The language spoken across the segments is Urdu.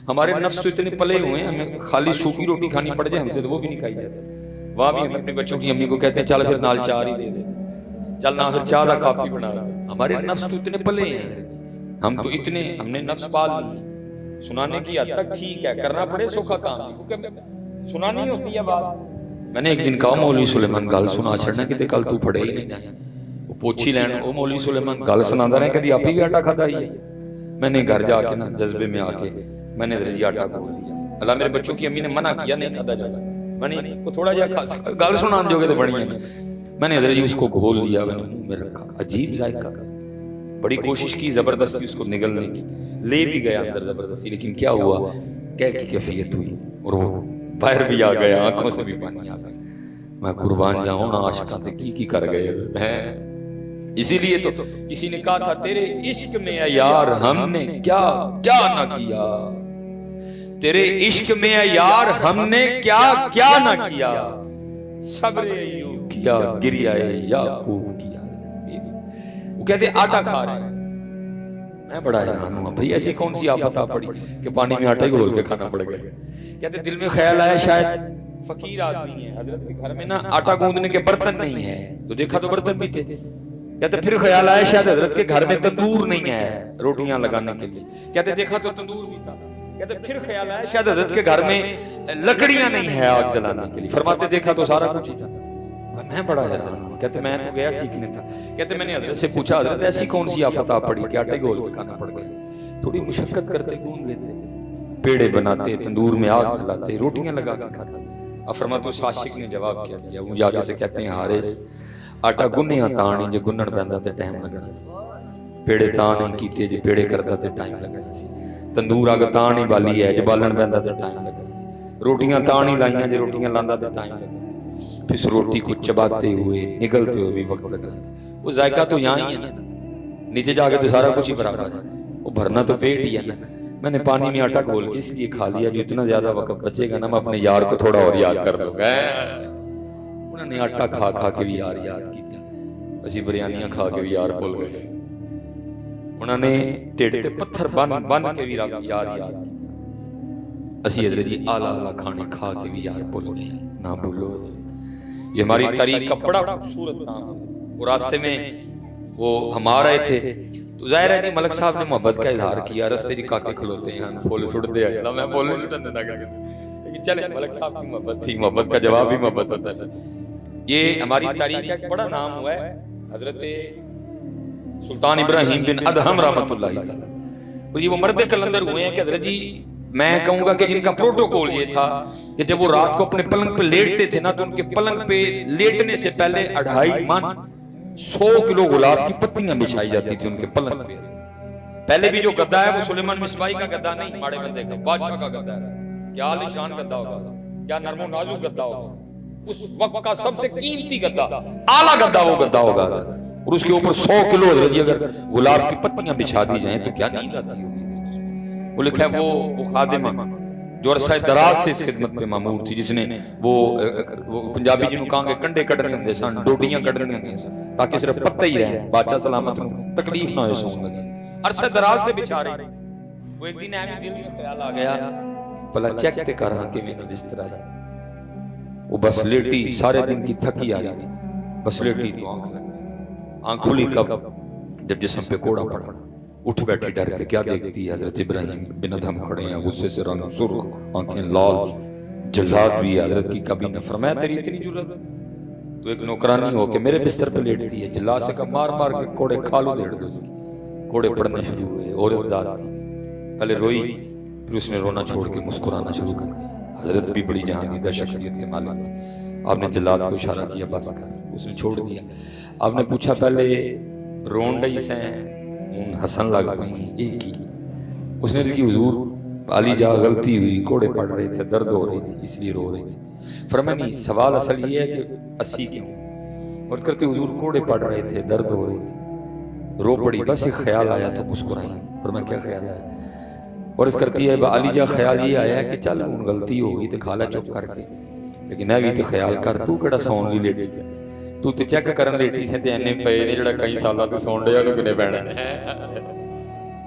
ہمارے نفس تو اتنے پلے ہوئے ہیں، ہمیں خالی سوکھی روٹی کھانی پڑ جائے ہم سے تو وہ بھی نہیں کھائی جاتی. وہاں بھی ہم اپنے بچوں کی امی کو کہتے ہیں چل پھر نال چار ہی دے دے، چل نہ پھر چاہ دا کاپی بنا دے. ہمارے نفس تو اتنے پلے ہیں، ہم تو اتنے ہم نے نفس پال لی. سنانے کی حد تک ٹھیک ہے، کرنا پڑے سوکھا کام ہے، کیونکہ سنانی ہوتی ہے بات. میں نے ایک دن کہا مولوی سلیمان گل سنا چھڑنا کہ کل تو پڑھے ہی نہیں جائے. وہ پوچھی لین او مولوی سلیمان گل سناتا رہے کدی آپ ہی بھی آٹا کھادا ہی ہے. میں نے گھر جا کے نا جذبے میں آ کے میں نے درجی آٹا گھول لیا. اللہ میرے بچوں کی امی نے منع کیا نہیں کھادا جاتا، میں نے کو تھوڑا جا گل سنان جو گے تو بڑی ہیں. میں نے درجی اس کو گھول لیا، میں نے منہ میں رکھا، عجیب ذائقہ. بڑی کوشش کی زبردستی اس کو نگلنے کی، لے بھی گیا اندر زبردستی، لیکن کیا ہوا کہہ کی کیفیت ہوئی اور وہ باہر بھی آ گیا، آنکھوں سے بھی پانی آ گیا. میں قربان جاؤں نا عاشقاں تے کی کر گئے ہیں. اسی لیے تو کسی نے کہا تھا تیرے عشق میں اے یار ہم نے کیا کیا نہ کیا، تیرے عشق میں اے یار ہم نے کیا کیا نہ کیا، صبر ایوب کیا گریہ یعقوب کیا. وہ کہتے آٹا کھا رہے ہیں. میں بڑا حیران ہوا بھئی ایسی کون سی آفت آ پڑی کہ پانی میں آٹا ہی گھول کے کھانا پڑ گیا. کہتے دل میں خیال آیا شاید فقیر آدمی ہے، حضرت کے گھر میں نا آٹا گوندنے کے برتن نہیں ہے، تو دیکھا تو برتن بھی تھے. کہتے پھر خیال آیا شاید حضرت کے گھر میں تندور نہیں ہے روٹیاں لگانے کے لیے. کہتے دیکھا تو تندور بھی تھا. کہتے پھر خیال آیا شاید حضرت کے گھر میں لکڑیاں نہیں ہے آگ جلانے کے لیے. فرماتے دیکھا تو سارا کچھ ہی تھا. میں بڑا حیران ہوں. کہتے میں تو گیا سیکھنے تھا. کہتے میں نے حضرت سے پوچھا حضرت ایسی کون سی آفت آ پڑی کہ آٹے گھول کے کھانا پڑ گیا. تھوڑی مشقت کرتے گوند لیتے، پیڑے بناتے، تندور میں آگ جلاتے، روٹیاں لگا کے کھاتے. اب فرماتے اس عاشق نے جواب کیا دیا، وہ آگے سے کہتے ہیں حارث آٹا گنیا تانی جو گنن پیندا تے ٹائم لگنا سی، پیڑے تاں نہیں کیتے جو پیڑے کردا تے ٹائم لگنا سی، تندور اگ تاں نہیں بالی ہے جو بالن پیندا تے ٹائم لگنا سی، روٹیاں تاں نہیں لائیاں جو روٹیاں لاندا تے ٹائم لگنا سی. پھر اس روٹی کو چباتے ہوئے نگلتے ہوئے بھی وقت لگ رہا تھا. وہ ذائقہ تو یہاں ہی ہے نا، نیچے جا کے تو سارا کچھ ہی برابر ہے، وہ بھرنا تو پیٹ ہی ہے نا. میں نے پانی میں آٹا گھول کے اس لیے کھا لیا جو اتنا زیادہ وقت بچے گا نا میں اپنے یار کو تھوڑا اور یاد کر لوں گا. انہوں نے آٹا کھا کھا کے بھی یار یاد کیتا، اسی بریانیاں کھا کے بھی یار بھول گئے. انہوں نے ٹیڑھ تے پتھر بن بن کے بھی یار یاد کیتا. اسی حضرت جی آلہ آلہ کھانے کھا کے بھی یار بھول گئے. نہ بھولو یہ ہماری تاریخ کا بڑا خوبصورت نام ہے. وہ راستے میں وہ ہم آ رہے تھے تو ظاہر ہے کہ ملک صاحب نے محبت کا اظہار کیا. رستے جی کاکے کھلوتے ہیں پھول سٹ دے آئے، میں پھول نہیں سٹن دیتا لیکن چلے ملک صاحب کی محبت تھی، محبت کا جواب بھی محبت ہوتا ہے. یہ ہماری تاریخ کا ایک بڑا نام ہوا ہے حضرت سلطان ابراہیم بن ادہم رحمت اللہ تعالی. اور یہ وہ مرد کلندر ہوئے ہیں کہ حضرت جی میں کہوں گا کہ جن کا پروٹوکول یہ تھا کہ جب وہ رات کو اپنے پلنگ پہ لیٹتے تھے نا تو ان کے پلنگ پہ لیٹنے سے پہلے 2.5 من 100 کلو گلاب کی پتیاں بچھائی جاتی تھی ان کے پلنگ پہ. پہلے بھی جو گدا ہے وہ سلیمان مصباحی کا گدا نہیں، ماڑے بندے کا بادشاہ کا گدا ہے. کیا عالیشان گدا ہوگا، کیا نرم و نازک گدا ہوگا، اس وقت کا سب سے قیمتی گدا، اعلیٰ گدا وہ گدا ہوگا. اور اس کے اوپر 100 کلو حضرت اگر گلاب کی پتیاں بچھا دی جائیں تو کیا نیند آتی ہوگی. وہ لکھا ہے وہ خادمہ جو عرصہ دراز سے اس خدمت پہ معمور تھی، جس نے وہ پنجابی جنہوں کہاں گے کنڈے کٹنے ہوندے سن، ڈوڈیاں کٹنے ہوندے سن تاکہ صرف پتے ہی رہیں، بادشاہ سلامت تکلیف نہ ہوئے سون لگے. عرصہ دراز سے بچھا رہے. وہ ایک دن ایویں دل میں خیال آ گیا بھلا چیک تے کر ہاں کہ میرا بستر ہے. وہ بس لیٹی، سارے دن کی تھکی آ رہی تھی، بس لیٹی تو آنکھ لگ گئی. آنکھ کھلی کب؟ جب جسم پہ کوڑا پڑا. اٹھ بیٹھی ڈر کے، کیا دیکھتی ہے حضرت ابراہیم بن ادہم کھڑے ہیں، غصے سے رنگ سرخ، آنکھیں لال، جلاد بھی ہے حضرت کی. کبھی نہ فرمایا تیری اتنی جرات تو ایک نوکرانی ہو کے میرے بستر پہ لیٹتی ہے. جلاد سے کہا مار مار کے کوڑے کھالو دیڑ دو اس کی. کوڑے پڑنے شروع ہوئے. عورت ذات تھی، پہلے روئی پھر اس نے رونا چھوڑ کے مسکرانا شروع کر دیا. حضرت بھی بڑی جہاندیدہ شخصیت کے مالک تھے. آپ نے جلاد کو اشارہ کیا بس کر، اس نے چھوڑ دیا. آپ نے پوچھا پہلے رون ڈئی سے حسن لگ پئی ایک ہی. اس نے کہا حضور علی جا غلطی ہوئی، کوڑے پڑ رہے تھے، درد ہو رہی تھی اس لیے رو رہی تھی. فرمایا نہیں، سوال اصل یہ ہے کہ 80 کیوں؟ اور کرتے حضور کوڑے پڑ رہے تھے، درد ہو رہی تھی، رو پڑی، بس ایک خیال آیا تو مسکرائیں. فرمایا کیا خیال آیا؟ اور اس کرتی ہے علی جا خیال یہ آیا کہ چل غلطی ہو گئی تو کھالا چپ کر کے، لیکن ہے بھی تو خیال کر تو کیڑا سون لی لیٹی تھی، تو تے چیک کرن لیٹی سے تے اینے پے نے جڑا کئی سالاں تے سون ڈیا نو کنے پینا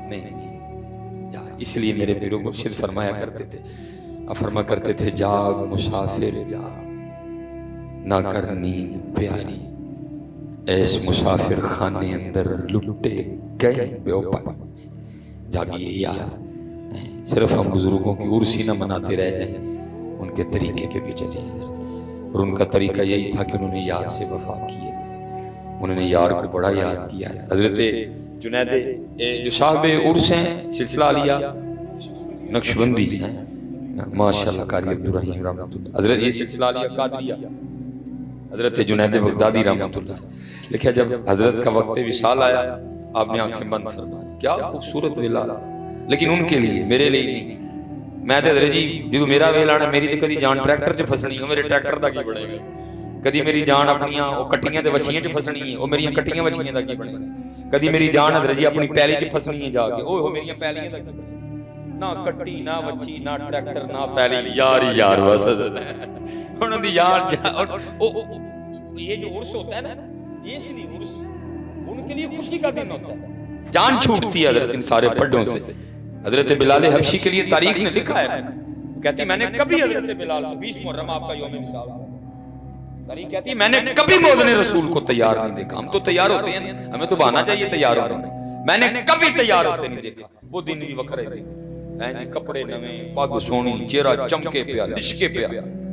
نہیں. اس لیے میرے پیرو مرشد فرمایا کرتے تھے، فرما کرتے تھے جاگ مسافر جاگ نہ کر نیند پیاری، ایس مسافر خانے اندر لٹے گئے بیوپا۔ جاگیے یار، صرف ہم بزرگوں کی عرسی نہ مناتے رہ جائیں، ان کے طریقے پہ بھی چلے۔ اور ان کا طریقہ یہی تھا کہ انہوں نے یار سے وفا کی ہے، انہوں نے یار کو بڑا یاد کیا ہے۔ حضرت جنید جو صاحب عرس ہیں، سلسلہ علیہ نقشبندی ہیں ماشاءاللہ، قاری عبدالرحیم رحمۃ اللہ، حضرت یہ سلسلہ علیہ قادریہ حضرت جنید بغدادی رحمۃ اللہ لکھا، جب حضرت کا وقت وصال آیا آپ نے آنکھیں بند فرما دی، کیا خوبصورت ویلا، لیکن ان کے لیے، میرے لیے نہیں۔ میں تے حضرت جی جدوں میرا ویلا آنا، میری تے کدی جان ٹریکٹر چ پھسنی ہے، میرے ٹریکٹر دا کی بنے گا، کدی میری جان اپنیاں او کٹیاں تے وچھیاں چ پھسنی ہے، او میریاں کٹیاں وچھیاں دا کی بنے گا، کدی میری جان حضرت جی اپنی پیلی چ پھسنی ہے جا کے، او میریاں پیلیاں دا کی بنے گا، نہ کٹی نہ وچھی نہ ٹریکٹر نہ پیلی، یار ہی یار بس انہاں دی یار یہ جو عرس ہوتا ہے نا، یہ اس لیے عرس ان کے لیے خوشی کا دن ہوتا ہے، جان چھوٹتی ہے حضرت ان سارے پڈوں سے۔ حضرت بلال حبشی کے لیے تاریخ نے لکھا ہے، کہتی میں نے کبھی حضرت بلال کو 20 محرم آپ کا یوم وصال، تاریخ کہتی ہے میں نے کبھی موذن رسول کو تیار نہیں دیکھا۔ ہم تو تیار ہوتے ہیں، ہمیں تو بہانا چاہیے تیار ہونے کا، میں نے کبھی تیار ہوتے نہیں دیکھا۔ وہ دن بھی وکھرے تھے، کپڑے نویں، پگ سونی، چہرہ چمکے پیا، لشکے پیا،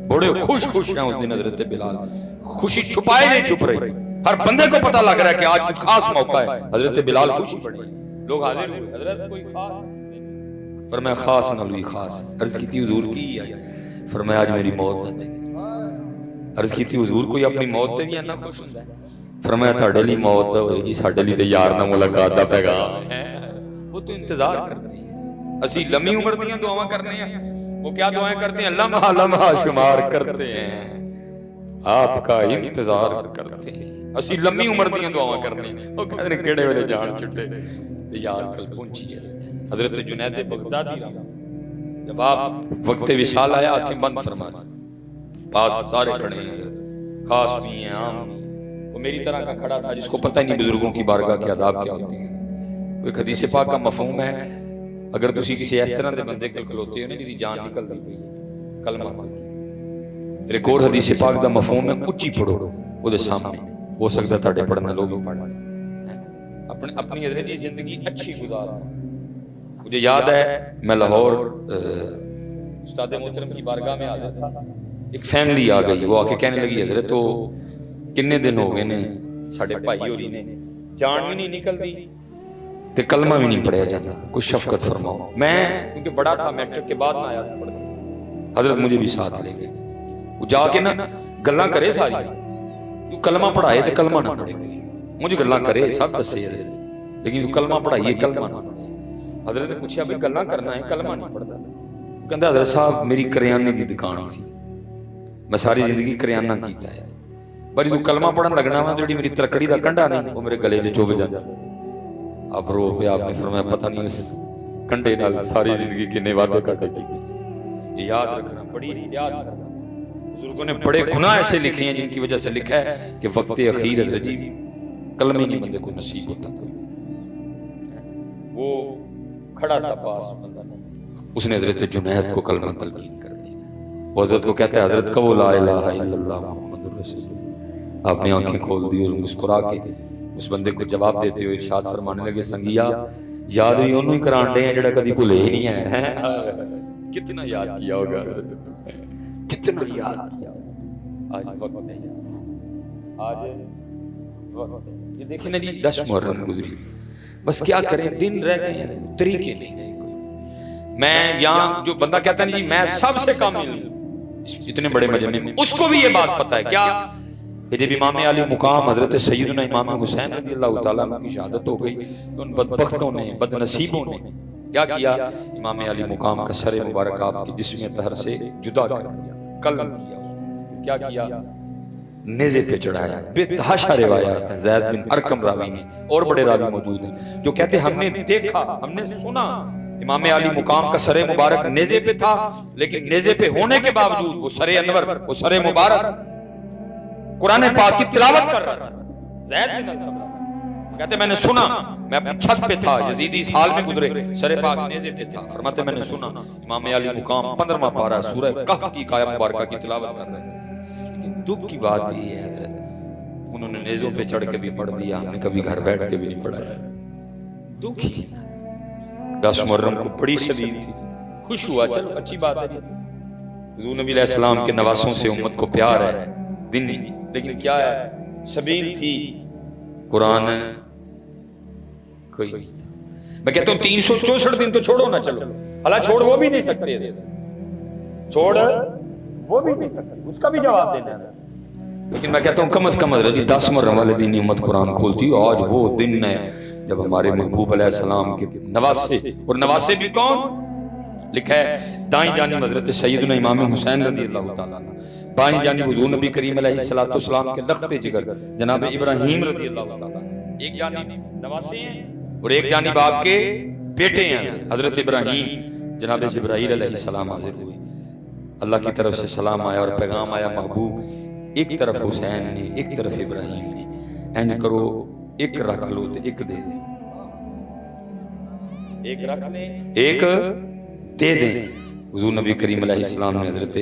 بڑے خوش خوش ہیں اس دن حضرت بلال، خوشی چھپائے نہیں چھپ رہی، ہر بندے کو پتہ لگ رہا ہے کہ آج کچھ خاص موقع ہے۔ حضرت بلال خوشی پڑے، لوگ حاضر ہوئے، حضرت کوئی خاص فرمایا خاص نہ لوئی خاص، عرض کی تھی حضور کی آئی، فرمایا آج میری موت نہ دے، عرض کی تھی حضور کوئی اپنی موت تے بھی انہا خوش ہوتا ہے، فرمایا تھاڑے لی موت ہوئے گی، ساڑے لی تے یار نہ ملاقات دا پیغام ہے۔ وہ تو انتظار کرتے ہیں، اسی لمحی عمر دیاں دعاواں کرنے ہیں، وہ کیا دعائیں کرتے ہیں، لمحہ لمحہ شمار کرتے ہیں، آپ کا انتظار کرتے ہیں، اسی لمحی عمر دیاں دعاواں کرنے ہیں، وہ کہتے ہیں کیڑے والے جان چھٹے یار کل پہنچی ہے۔ حضرت جنید بغدادی جب آپ وقت وصال آیا آنکھیں بند فرما دی، پاس سارے کھڑے ہیں، خاص بھی ہیں عام بھی، وہ میری طرح کا کھڑا تھا جس کو پتہ نہیں بزرگوں کی بارگاہ کے آداب کیا ہوتے ہیں۔ ایک حدیث پاک کا مفہوم ہے، اگر تسی کسی اس طرح دے بندے کل کھلوتے ہو نا جی جان نکل دی پئی کلمہ پڑھ، ایک اور حدیث پاک دا مفہوم ہے اچھی پڑھو وہ دے سامنے، ہو سکتا تھاڑے پڑھنا لوگ بھی پڑھنا، اپنی حضرت کی زندگی اچھی گزارنا۔ مجھے یاد ہے میں لاہور استاد محترم کی بارگاہ میں حاضر تھا، ایک فیملی آ گئی، وہ آ کے کہنے لگی حضرت تو کنے دن ہو گئے نے ساڑھے بھائی ہوری نے جان بھی نہیں نکل دی تے کلمہ بھی نہیں پڑھیا جاتا، کچھ شفقت فرماؤ۔ میں کیونکہ بڑا تھا، میٹرک کے بعد میں آیا تھا پڑھنے، حضرت مجھے بھی ساتھ لے گئے، وہ جا کے نا گلاں کرے ساری، کلمہ پڑھائے تے کلمہ نہ پڑھے گئے، مجھے گلاں کرے سب دسے لیکن کلمہ پڑھائیے کلمہ نہ پڑھے۔ حضرت نے پوچھا بھئی گلاں کرنا ہے کلمہ نہیں پڑھتا، کہندہ حضرت صاحب میری کریانے دی دکان سی، میں ساری زندگی کریانہ کیتا ہے، بڑی تو کلمہ پڑھن لگنا میں جڑی میری ترکڑی دا کنڈا نہیں وہ میرے گلے جو چوب جاتا۔ اب رو پہ آپ نے فرمایا پتہ نہیں اس کنڈے نال ساری زندگی کنے وعدے کاٹے کی، یہ یاد رکھنا، بڑی یاد رکھنا۔ بزرگوں نے بڑے گناہ ایسے لکھے ہیں جن کی وجہ سے لکھا ہے کہ وقت اخیر حضرت جی کلمہ نہیں بندے کو نصیب ہوتا کوئی۔ وہ کھڑا تھا پاس بندہ، اس نے حضرت جنید کو کلمہ تلقین کر دیا، وہ حضرت کو کہتا ہے حضرت کہو لا الہ الا اللہ محمد رسول اللہ۔ آپ نے آنکھیں کھول دی اور مسکرا کے اس بندے کو جواب دیتے ہوئے ارشاد فرمانے لگے سنگیا یاد بھی انہوں ہی کران دے ہیں جڑا کدی بھولے ہی نہیں ہے۔ کتنا یاد کیا ہوگا حضرت نے، کتنا یاد کیا، آج وقت ہے، آج وقت ہے۔ یہ دیکھیں نا جی 10 محرم گزری، بس کیا کریں دن رہ گئے ہیں، طریقے نہیں رہے کوئی۔ میں یہاں جو بندہ کہتا ہے جی میں سب سے کامل ہوں اتنے بڑے مجمع میں، اس کو بھی یہ بات پتا ہے کیا کہ جب امام علی مقام حضرت سیدنا امام حسین رضی اللہ تعالیٰ عنہ کی شہادت ہو گئی تو ان بدبختوں نے بد نصیبوں نے کیا کیا، امام علی مقام کا سر مبارک آپ کی جسم طہر سے جدا کر دیا، قلم کیا کیا، نیزے پہ چڑھایا۔ بے تحاشا روایات ہیں، زید بن ارقم راوی نے اور بڑے راوی موجود ہیں جو کہتے ہیں ہم نے دیکھا، ہم نے سنا امام علی مقام کا سر مبارک نیزے پہ تھا، لیکن نیزے پہ ہونے کے باوجود وہ سر انور، وہ سر مبارک قرآن پاک کی تلاوت کر رہا تھا۔ زید بن ارقم کہتے میں نے سنا، میں اپنی چھت پہ تھا، یزیدی اس حال میں گزرے، سر پاک نیزے پہ تھا، فرماتے میں نے سنا امام علی مقام 15واں پارہ سورہ کہف کی آیت مبارکہ کی تلاوت کر رہے تھے۔ لیکن دکھ کی بات یہ ہے حضرت، انہوں نے نیزوں پہ چڑھ کے بھی پڑھ دیا، ہم نے کبھی گھر بیٹھ کے بھی نہیں پڑھایا۔ دکھ ہی نا 10 محرم کو بڑی شبیل تھی، خوش ہوا، چلو اچھی بات ہے، حضور نبی علیہ السلام کے نواسوں سے امت کو پیار ہے، دن نہیں، لیکن کیا ہے شبیل تھی، قرآن کوئی نہیں۔ میں کہتا ہوں 364 دن تو چھوڑو نہ، چلو اللہ چھوڑ وہ بھی نہیں سکتے، چھوڑ وہ بھی نہیں سکتے، اس کا بھی جواب دینا ہے، لیکن میں کہتا ہوں کم از کم حضرت جی 10 محرم والے دن امت قرآن کھولتی۔ آج وہ دن ہے جب ہمارے محبوب علیہ السلام کے نواسے، اور نواسے بھی کون؟ لکھا ہے دائیں جانب حضرت سیدنا امام حسین رضی اللہ تعالیٰ عنہ، بائیں جانب حضور نبی کریم علیہ السلام کے لخت جگر جناب ابراہیم رضی اللہ تعالیٰ عنہ۔ ایک جانب نواسے ہیں اور ایک جانب آپ کے بیٹے ہیں حضرت ابراہیم، جناب جبرائیل علیہ السلام حاضر ہوئے، اللہ کی طرف سے سلام آیا اور پیغام آیا، محبوب ایک طرف حسین نے ایک طرف ابراہیم نے، اینج کرو ایک رکھ لو تو ایک دے دیں، ایک رکھ لیں ایک دے دیں۔ حضور نبی کریم علیہ السلام نے حضرت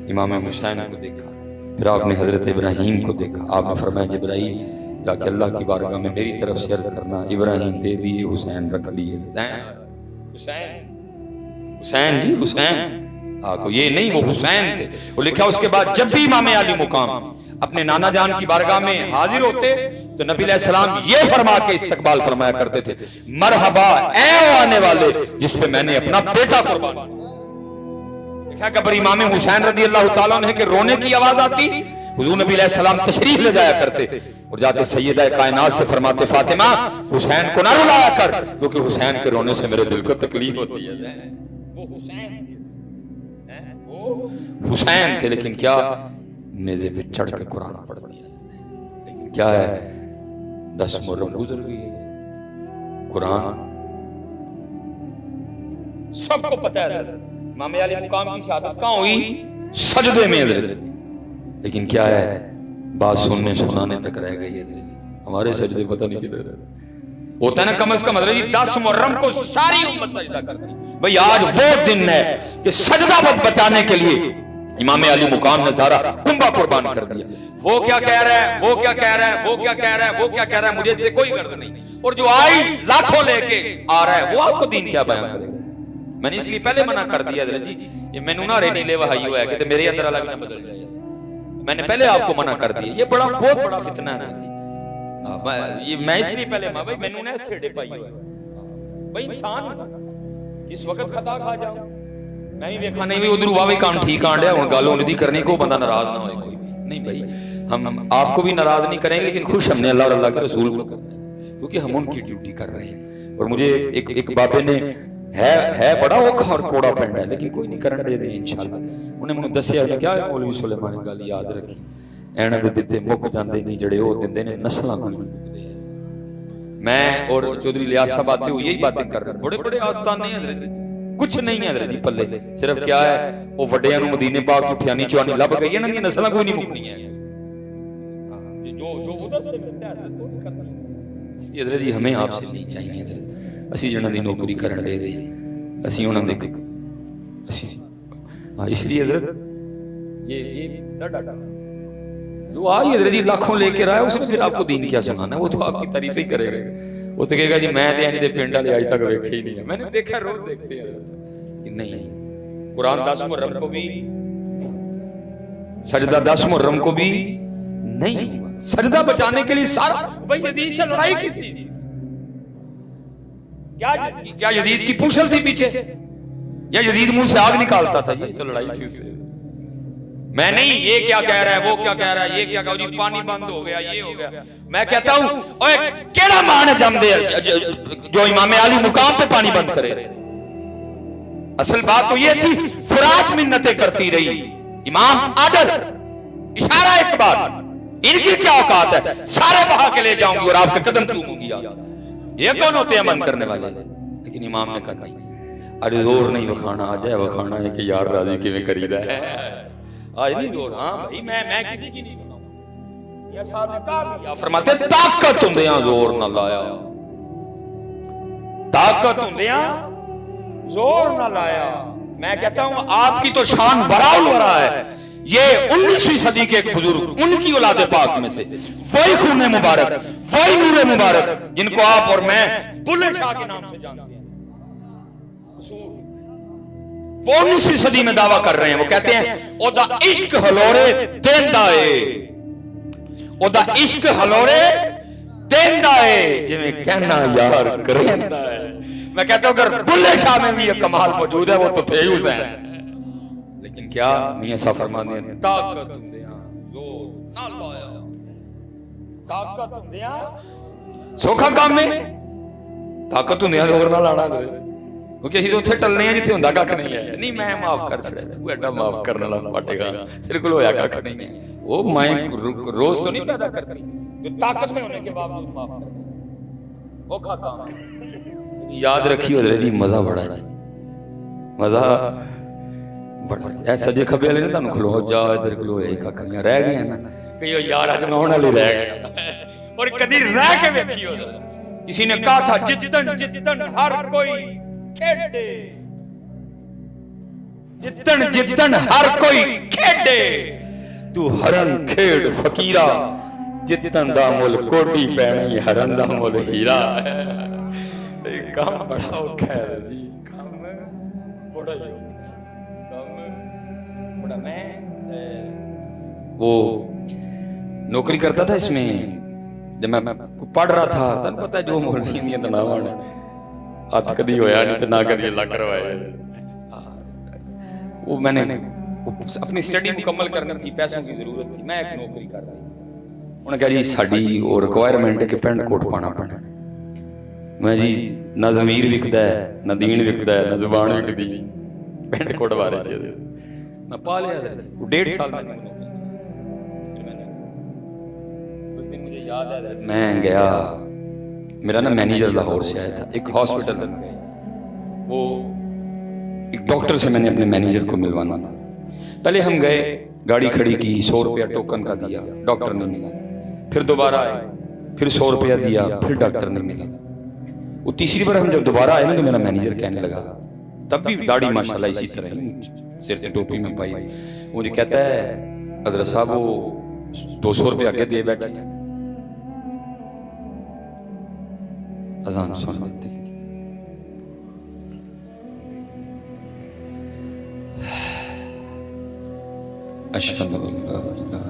امام حسین کو دیکھا، پھر آپ نے حضرت ابراہیم کو دیکھا، آپ نے فرمایا جبرائیل جا کے اللہ کی بارگاہ میں میری طرف سے عرض کرنا، ابراہیم دے دیے، حسین رکھ لیے۔ حسین جی حسین آگو، یہ نہیں وہ حسین تھے۔ وہ لکھا اس کے بعد جب بھی امام علی مقام اپنے نانا جان کی بارگاہ میں حاضر ہوتے تو نبی علیہ السلام یہ فرما کے استقبال فرمایا کرتے تھے، مرحبا اے آنے والے جس پہ میں نے اپنا بیٹا قربان کیا۔ کہ پر امام حسین رضی اللہ تعالیٰ عنہ کے رونے کی آواز آتی، حضور نبی علیہ السلام تشریف لے جایا کرتے اور جاتے سیدہ کائنات سے فرماتے فاطمہ حسین کو نہ رلایا کر، کیونکہ حسین کے رونے سے میرے دل کو تکلیف ہوتی ہے۔ وہ حسین تھے لیکن کیا نیزے پہ چڑھ کے قرآن پڑھ دیا، لیکن کیا ہے 10 محرم گزر گئی ہے، قرآن سب کو پتہ ہے۔ امام علی مقام کی شہادت کہاں ہوئی؟ سجدے میں حضرت، لیکن کیا ہے بات سننے سنانے تک رہ گئی ہے، ہمارے سجدے پتہ نہیں کدھر ہے۔ ہوتا ہے نا کم از کم حضرت 10 محرم کو ساری امت سجدہ کرتی، بھئی آج وہ دن ہے کہ سجدہ بچانے کے لیے امام علی مقام نے سارا کنبہ قربان کر دیا۔ وہ کیا کہہ رہا ہے، وہ کیا کہہ رہا ہے، وہ کیا کہہ رہا ہے، وہ کیا کہہ رہا ہے، مجھے سے کوئی غرض نہیں، اور جو آئی لاکھوں لے کے آ رہا ہے وہ آپ کو دین کیا بیان کرے گا۔ میں نے اس لیے پہلے منع کر دیا حضرت جی، یہ میں نہ رہنے لے وہائی ہوا ہے کہ میرے اندر اللہ بھی نہ بدل جائے، میں نے پہلے آپ کو منع کر دیا، یہ بہت بڑا فتنہ ہے جی، میں اس لیے پہلے بھائی میں نے اس کھیڑے پائی ہوا ہے، بھائی انسان اس وقت خطا کھا جاؤں، میں بھی دیکھا نہیں بھی ادھر ہوا بھی کام ٹھیک آنڈ ہے، ان گالوں ندی کرنے کو بندہ ناراض نہ ہوئے کوئی بھی نہیں، بھائی ہم آپ کو بھی ناراض نہیں کریں گے، لیکن خوش ہم نے اللہ اور اللہ کے رسول کو کرنا ہے، کیونکہ ہم ان کی ڈیوٹی کر رہے ہیں۔ اور مجھے ایک بابے نے ہے بڑا اوکھا اور کوڑا پینڈ ہے، لیکن کوئی نہیں کرن دے دیں انشاءاللہ، انہیں مجھے دسیا ہے کیا مولوی سلیمان نے گل یاد رکھی، اینہ دے دیتے مک جاندے نہیں جڑے ہو دیندے نے نسلاں کو نہیں مکدے ہیں۔ میں اور چودھری لیاس صاحب آتے ہو یہی باتیں کر رہے ہیں، بڑے بڑے آستان نہیں حضرت، کچھ نہیں ہے حضرت پلے، صرف کیا ہے وہ وڈیاں نو مدینے پاک اٹھیانی چوانی لب گئی ہے نا، یہ نسلاں کوئی نہیں مکنی ہے، جو ادھر سے ملتا ہے حضرت وہ نہیں کرنا۔ یہ حضرت جی ہمیں آپ سے نہیں چاہیے حضرت، اسی جنہاں دی نوکری کرن دے دے، اسی انہاں دے اس لیے حضرت یہ ڈاڈا جو آئی حضرت جی لاکھوں لے کے رہا ہے، اس نے پھر آپ کو دین کیا سنانا ہے، وہ تو آپ کی تعریف ہی کرے گا، وہ تو کہے گا جی میں تے انج دے پنڈ والے آج تک ویکھے ہی نہیں ہے، میں نے دیکھا روز دیکھتے ہیں کہ نہیں، قرآن 10 محرم کو بھی سجدہ 10 محرم کو بھی نہیں ہوا، سجدہ بچانے کے لیے سارا بھائی یزید سے لڑائی کس چیز کی؟ کیا یزید کی پوچھل تھی پیچھے، یا یزید منہ سے آگ نکالتا تھا؟ یہ تو لڑائی تھی اس سے، میں نہیں یہ کیا کہہ رہا ہے وہ کیا کہہ رہا ہے، یہ کیا کہا جی پانی بند ہو گیا یہ ہو گیا، میں کہتا ہوں اوے کیڑا مان جم دے جو امام علی مقام پہ پانی بند کرے۔ اصل بات تو یہ تھی فرات منتیں کرتی رہی، امام عادل اشارہ اقبال ان کی کیا اوقات ہے، سارے بہا کے لے جاؤں گی اور آپ کے قدم چوموں گی، یہ کون ہوتے ہیں امن کرنے والے؟ لیکن امام نے کہا نہیں، ارے زور نہیں وکھانا، آ جائے وکھانا ہے کہ یار راضی کی میں کری رہا ہے، آج نہیں زور، ہاں بھائی میں کسی کی نہیں بناؤں، یا صاحب نے کہا بھی فرماتے طاقت ہوندیاں زور نہ لایا، طاقت ہوندیاں زور نہ لایا۔ میں کہتا ہوں آپ کی تو شان ورا الورا ہے۔ یہ 19ویں صدی کے ایک بزرگ، ان کی اولاد پاک میں سے وہی خون مبارک، وہی نور مبارک جن کو آپ اور میں بلے شاہ کے نام سے جانتے ہیں، وہ 19ویں صدی میں دعویٰ کر رہے ہیں۔ وہ کہتے ہیں او دا عشق ہلورے دیندا اے، او دا عشق ہلورے دیندا اے جویں کہنا یار کریندا ہے۔ میں کہتا ہوں اگر بلے شاہ میں بھی یہ کمال موجود ہے وہ تو تھے حسین، لیکن کیا میاں صاحب فرماتے ہیں طاقت ہوندیاں زور نہ لایا، طاقت ہوندیاں سوکھا کام میں طاقت ہوندیاں زور نہ لانا کرے، کیونکہ اسی تو اتنے ٹلنے ہیں جتنے ہوندا کھ نہیں ہے۔ نہیں میں معاف کر چھڑا، تو ایڈا معاف کرنے والا پٹے گا، تیرے کو ہویا کھ نہیں ہے۔ وہ مائیں روز تو نہیں پیدا کرتی جو طاقت میں ہونے کے باوجود معاف کرتی، وہ کھاتا ہوں۔ یاد رکھی حضرت جی مزہ بڑا ہے، مزہ بڑا ہے۔ سجے کھبے والے نے تانوں کھلو جا ادھر کھلو اے کھکھیاں رہ گئیاں نا، کہ یار اج میں ہونے والی رہ گیا اور کدی رہ کے ویکھی ہو۔ کسی نے کہا تھا جتن جتن ہر کوئی کھیڈے، جتن جتن ہر کوئی کھیڈے، تو ہرن کھیڈ فقیرا، جتن دا مول کوٹی پینی ہرن دا مول ہیرا۔ کام بڑا اوکھا ہے جی، کام بڑا ہی بڑا۔ میں وہ نوکری کرتا تھا اس میں، جب میں پڑھ رہا تھا تن پتہ جو مولوی نہیں تناوان ہاتھ کدی ہویا نہیں تو نہ کدی اللہ کروائے۔ وہ میں نے اپنی سٹڈی مکمل کرنی تھی، پیسوں کی ضرورت تھی، میں ایک نوکری کر رہی۔ انہوں نے کہا جی ساڈی وہ ریکوائرمنٹ ہے کہ پینٹ کوٹ پانا پڑنا۔ میں جی نہ ضمیر وکدا ہے، نہ دین وکدا ہے، نہ زبان وکدی، پینٹ کوٹ بارے چاہیے۔ میں پا لیا 1.5 سال میں میں گیا، میرا نا مینیجر لاہور سے آیا تھا ایک ہاسپٹل میں، وہ ایک ڈاکٹر سے میں نے اپنے مینیجر کو ملوانا تھا۔ پہلے ہم گئے، گاڑی کھڑی کی، 100 روپیہ ٹوکن کا دیا، ڈاکٹر نہیں ملا۔ پھر دوبارہ آئے، پھر 100 روپیہ دیا، پھر ڈاکٹر نہیں ملا۔ وہ تیسری بار ہم جب دوبارہ آئے نا تو میرا مینیجر کہنے لگا، تب بھی داڑھی ماشاءاللہ اسی طرح ہی سر تے ٹوپی میں پائی، مجھے کہتا ہے حضرت صاحب وہ 200 روپیہ آگے دے بیٹھے، اذان سن لیتے ہیں۔ اشہد ان لا الہ الا اللہ۔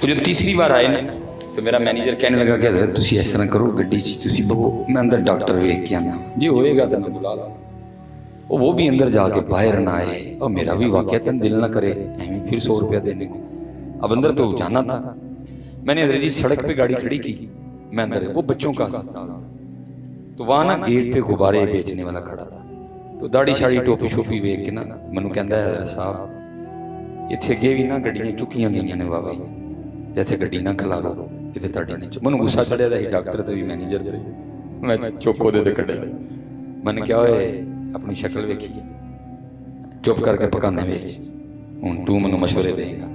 وہ جب تیسری بار آئے نا تو میرا مینیجر کہنے لگا کہ حضرت تسی اس طرح کرو، گڈی تسی بہو، میں اندر ڈاکٹر ویکھ کے آنا، جی ہوئے گا تو میں بلا لا۔ وہ بھی اندر جا کے باہر نہ آئے، اور میرا بھی واقعتاً دل نہ کرے ایویں پھر 100 روپیہ دینے کو۔ اب اندر تو جانا تھا، میں نے حضرت جی سڑک پہ گاڑی کھڑی کی، میں اندر، وہ بچوں کا ہسپتال تھا، تو وہاں نا گیٹ پہ غبارے بیچنے والا کھڑا تھا، تو داڑھی شاڑی ٹوپی شوپی ویکھ کے نا منو کہندا ہے حضرت صاحب اتھے اگے بھی نا گڈیاں چکیاں گئیاں نے واہ جیسے گڈی نہ کھلارو کتے تاڑی نہیں چو۔ منو غصہ چڑھیا تھا ڈاکٹر تے بھی مینیجر تے، میں چوکو دے کڈیا، میں نے کیا ہوئے اپنی شکل ویکھی چپ کر کے پکانے ویچ، ہوں تو منو مشورے دیں گا۔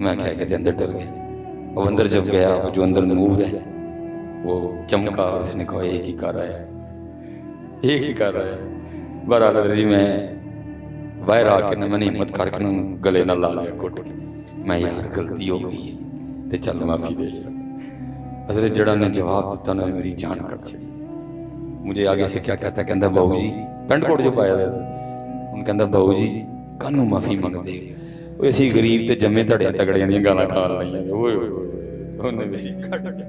میں کہا کہ اندر ڈر گیا، اور اندر جب گیا وہ جو اندر نور ہے وہ چمکا، اور اس نے کہا ایک ہی کر رہا ہے، ایک ہی کر رہا ہے۔ بہرحال حضرت جی میں باہر آ کے میں نے ہمت کر کے گلے نہ لا لیا کٹ کے، میں یار غلطی ہو گئی ہے تے چل معافی دے سکتا۔ حضرت جڑا نے جواب دیتا نا میری جان کٹ چڑی۔ مجھے آگے سے کیا کہتا ہے، کہندا بہو جی پینٹ کوٹ جو پایا تھا، ان کہندا بہو جی کانوں معافی منگ دے، وہ اسی غریب تے جمے تڑے تگڑیاں دیاں گالاں کھان لائیاں، اوئے ہوئے ہوئے انہیں میری کٹ کے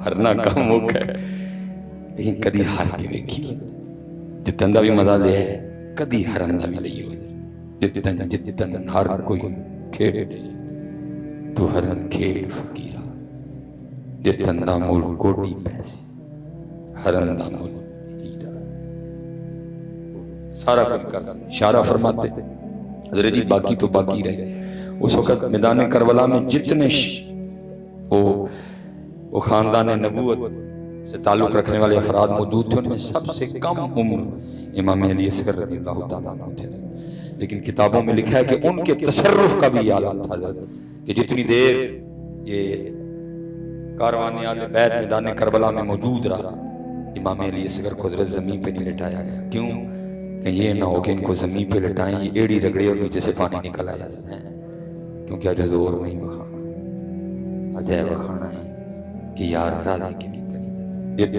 ہرنا کام موقع ہے، لیکن کدی ہار کے ویکھی جتن دا بھی مزہ لیا ہے، کدی ہرن دا بھی لئی ہوئی۔ جتن جتن ہر کوئی کھیڑے تو ہرن کھیڑ فقیرہ، جتن دا مول کوٹی پیسے ہرن دا مول ہیرا۔ سارا کچھ کر سکتے. اشارہ فرماتے حضرت جی باقی تو باقی رہے. اس وقت میدان کربلا میں جتنے وہ خاندان نبوت سے تعلق رکھنے والے افراد موجود تھے ان میں سب سے کم عمر امام علی اصغر رضی اللہ تعالیٰ عنہ تھے. لیکن کتابوں میں لکھا ہے کہ ان کے تصرف کا بھی یہ عالم تھا حضرت کہ جتنی دیر یہ کاروان آل بیت میدان کربلا میں موجود رہا امام علی اصغر کو حضرت زمین پہ نہیں لٹایا گیا. کیوں کہ یہ نہ ہو کہ ان کو زمین پہ لٹائیں یہ ایڑی رگڑے اور نیچے سے پانی نکل آیا جاتا ہے. کیونکہ آج زور نہیں بخانا اجے بخانا ہے کہ یار راضی کی بھی کری دے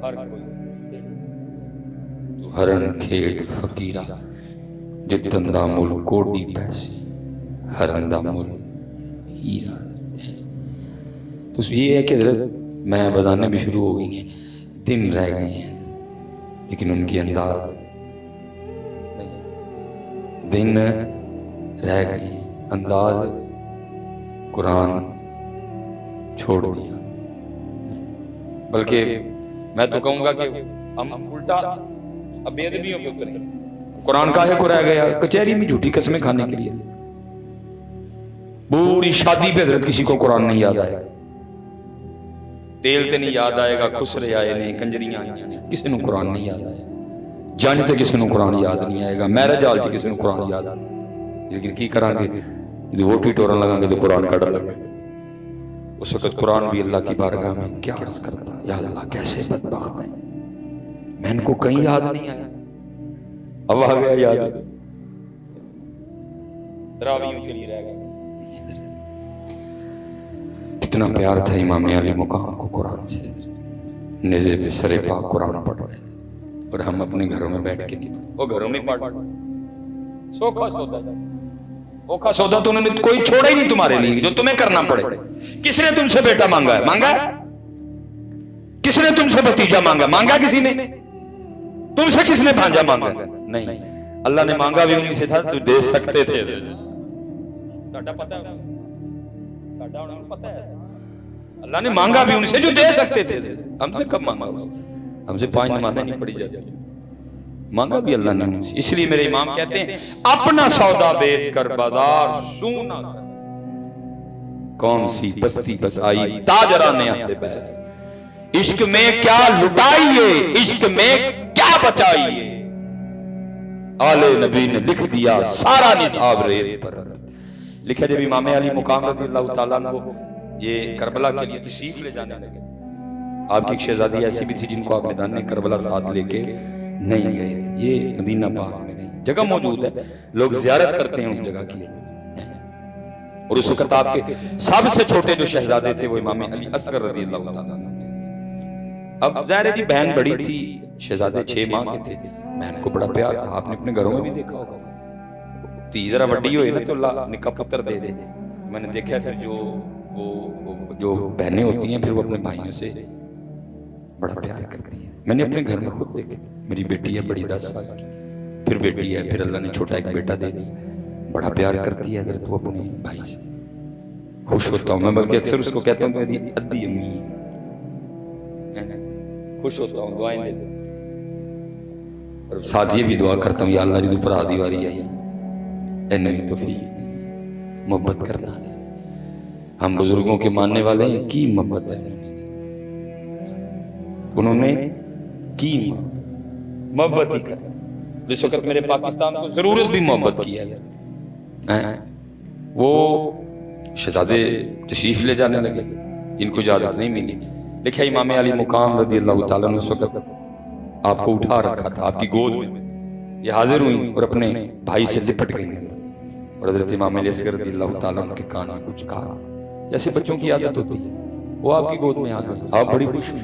ہر کوئی تو ہرن کھیڑ فقیرہ جتن دا مل کوڑی پیسے ہرن دا مل ہیرا. تو یہ ہے کہ حضرت میں بزانے بھی شروع ہو گئی ہیں دن رہ گئے ہیں لیکن ان کی انداز دن رہ گئے انداز قرآن چھوڑ دیا. بلکہ میں تو کہوں گا کہ ہم الٹا اب بے ادبیوں کے اترے. قرآن کاہے کو رہ گیا کچہری میں جھوٹی قسمیں کھانے کے لیے. پوری شادی پہ حضرت کسی کو قرآن نہیں یاد آئے گا تیل تے نہیں یاد آئے گا خسرے آئے نے کنجریاں آئے نے کسی نے قرآن نہیں یاد آئے گا جان تے کسی نے قرآن یاد نہیں آئے گا میرا جال تے کسی نے قرآن یاد آئے گا. لیکن کی کریں گے جو ووٹی ٹورن لگا گے تو قرآن کڑا لگے. اس وقت قرآن بھی اللہ کی بارگاہ میں کیا عرض کرتا یا اللہ کیسے بدبخت ہیں میں ان کو کہیں یاد نہیں آیا اب آ گیا یاد تراویحوں کے لیے رہ گیا. کتنا پیار تھا امام علی مقام کو قرآن سے. نیزے پہ سر پاک قرآن پڑھ رہے اور ہم اپنے گھروں میں بیٹھ کے نہیں وہ گھروں میں پڑھ سوکھا سودا اوکھا سودا تو انہوں نے کوئی چھوڑا ہی نہیں تمہارے لیے جو تمہیں کرنا پڑے. کس نے تم سے بیٹا مانگا ہے مانگا ہے کس نے تم سے بھتیجا مانگا مانگا کسی نے تم سے کس نے بھانجا مانگا نہیں. اللہ نے مانگا بھی انہیں سے تھا تو دے سکتے تھے. ساڈا پتہ ہے ساڈا انہوں نے پتہ ہے اللہ نے مانگا بھی ان سے جو دے سکتے تھے. ہم سے کب مانگا ہم سے 5 نمازیں نہیں پڑھی جاتی مانگا بھی اللہ نے ان سے. اس لیے میرے امام کہتے ہیں اپنا سودا بیچ کر بازار سونا کر کون سی بستی بس آئی تاجرانے اہل بیت عشق میں کیا لٹائیے عشق میں کیا بچائیے آل نبی نے لکھ دیا سارا نصاب ریت پر. لکھا جب امام علی مقام رضی اللہ تعالیٰ عنہ یہ کربلا کے لیے تشریف لے جانے لگے آپ کی ایک شہزادی ایسی بھی تھی جن کو آپ میدان کربلا ساتھ لے کے نہیں گئے تھے. یہ مدینہ پاک میں نہیں جگہ موجود ہے لوگ زیارت کرتے ہیں اس جگہ کی. اور اس وقت آپ کے سب سے چھوٹے جو شہزادے تھے وہ امام علی اصغر رضی اللہ تعالیٰ عنہ تھے. اب ظاہر ہے بہن بڑی تھی شہزادے 6 ماہ کے تھے بہن کو بڑا پیار تھا. آپ نے اپنے گھروں میں بھی دیکھا ہوگا تی ذرا وڈی ہوئی نا تو اللہ نکا پتر دے دے. میں نے دیکھا پھر جو بہنیں ہوتی ہیں پھر وہ اپنے بھائیوں سے بڑا پیار کرتی ہیں. میں نے اپنے گھر میں خود دیکھا میری بیٹی ہے بڑی 10 سال کی پھر بیٹی ہے پھر اللہ نے چھوٹا ایک بیٹا دے دی بڑا پیار کرتی ہے اگر تو اپنے بھائی سے. خوش ہوتا ہوں میں بلکہ اکثر اس کو کہتا ہوں میری ادھی امی ہے خوش ہوتا ہوں دعائیں دیتا ہوں اور ساتھ یہ بھی دعا کرتا ہوں یا اللہ جی تو پرا دیواری آئی اے نبی توفیق محبت کرنا ہے. ہم بزرگوں کے ماننے والے ہیں کی محبت ہے انہوں نے کی محبت ہی کر. اس وقت میرے پاکستان کو ضرورت بھی محبت کی ہے. وہ شہزادے تشریف لے جانے لگے ان کو اجازت نہیں ملی. لکھا امام علی مقام رضی اللہ تعالیٰ نے اس وقت آپ کو اٹھا رکھا تھا آپ کی گود میں یہ حاضر ہوئی اور اپنے بھائی سے لپٹ گئی اور حضرت امام علی اصغر رضی اللہ تعالیٰ عنہ کے کان میں کچھ کہا جیسے بچوں کی عادت ہوتی ہے. وہ آپ کی گود میں آ گئے آپ بڑی خوش ہوئی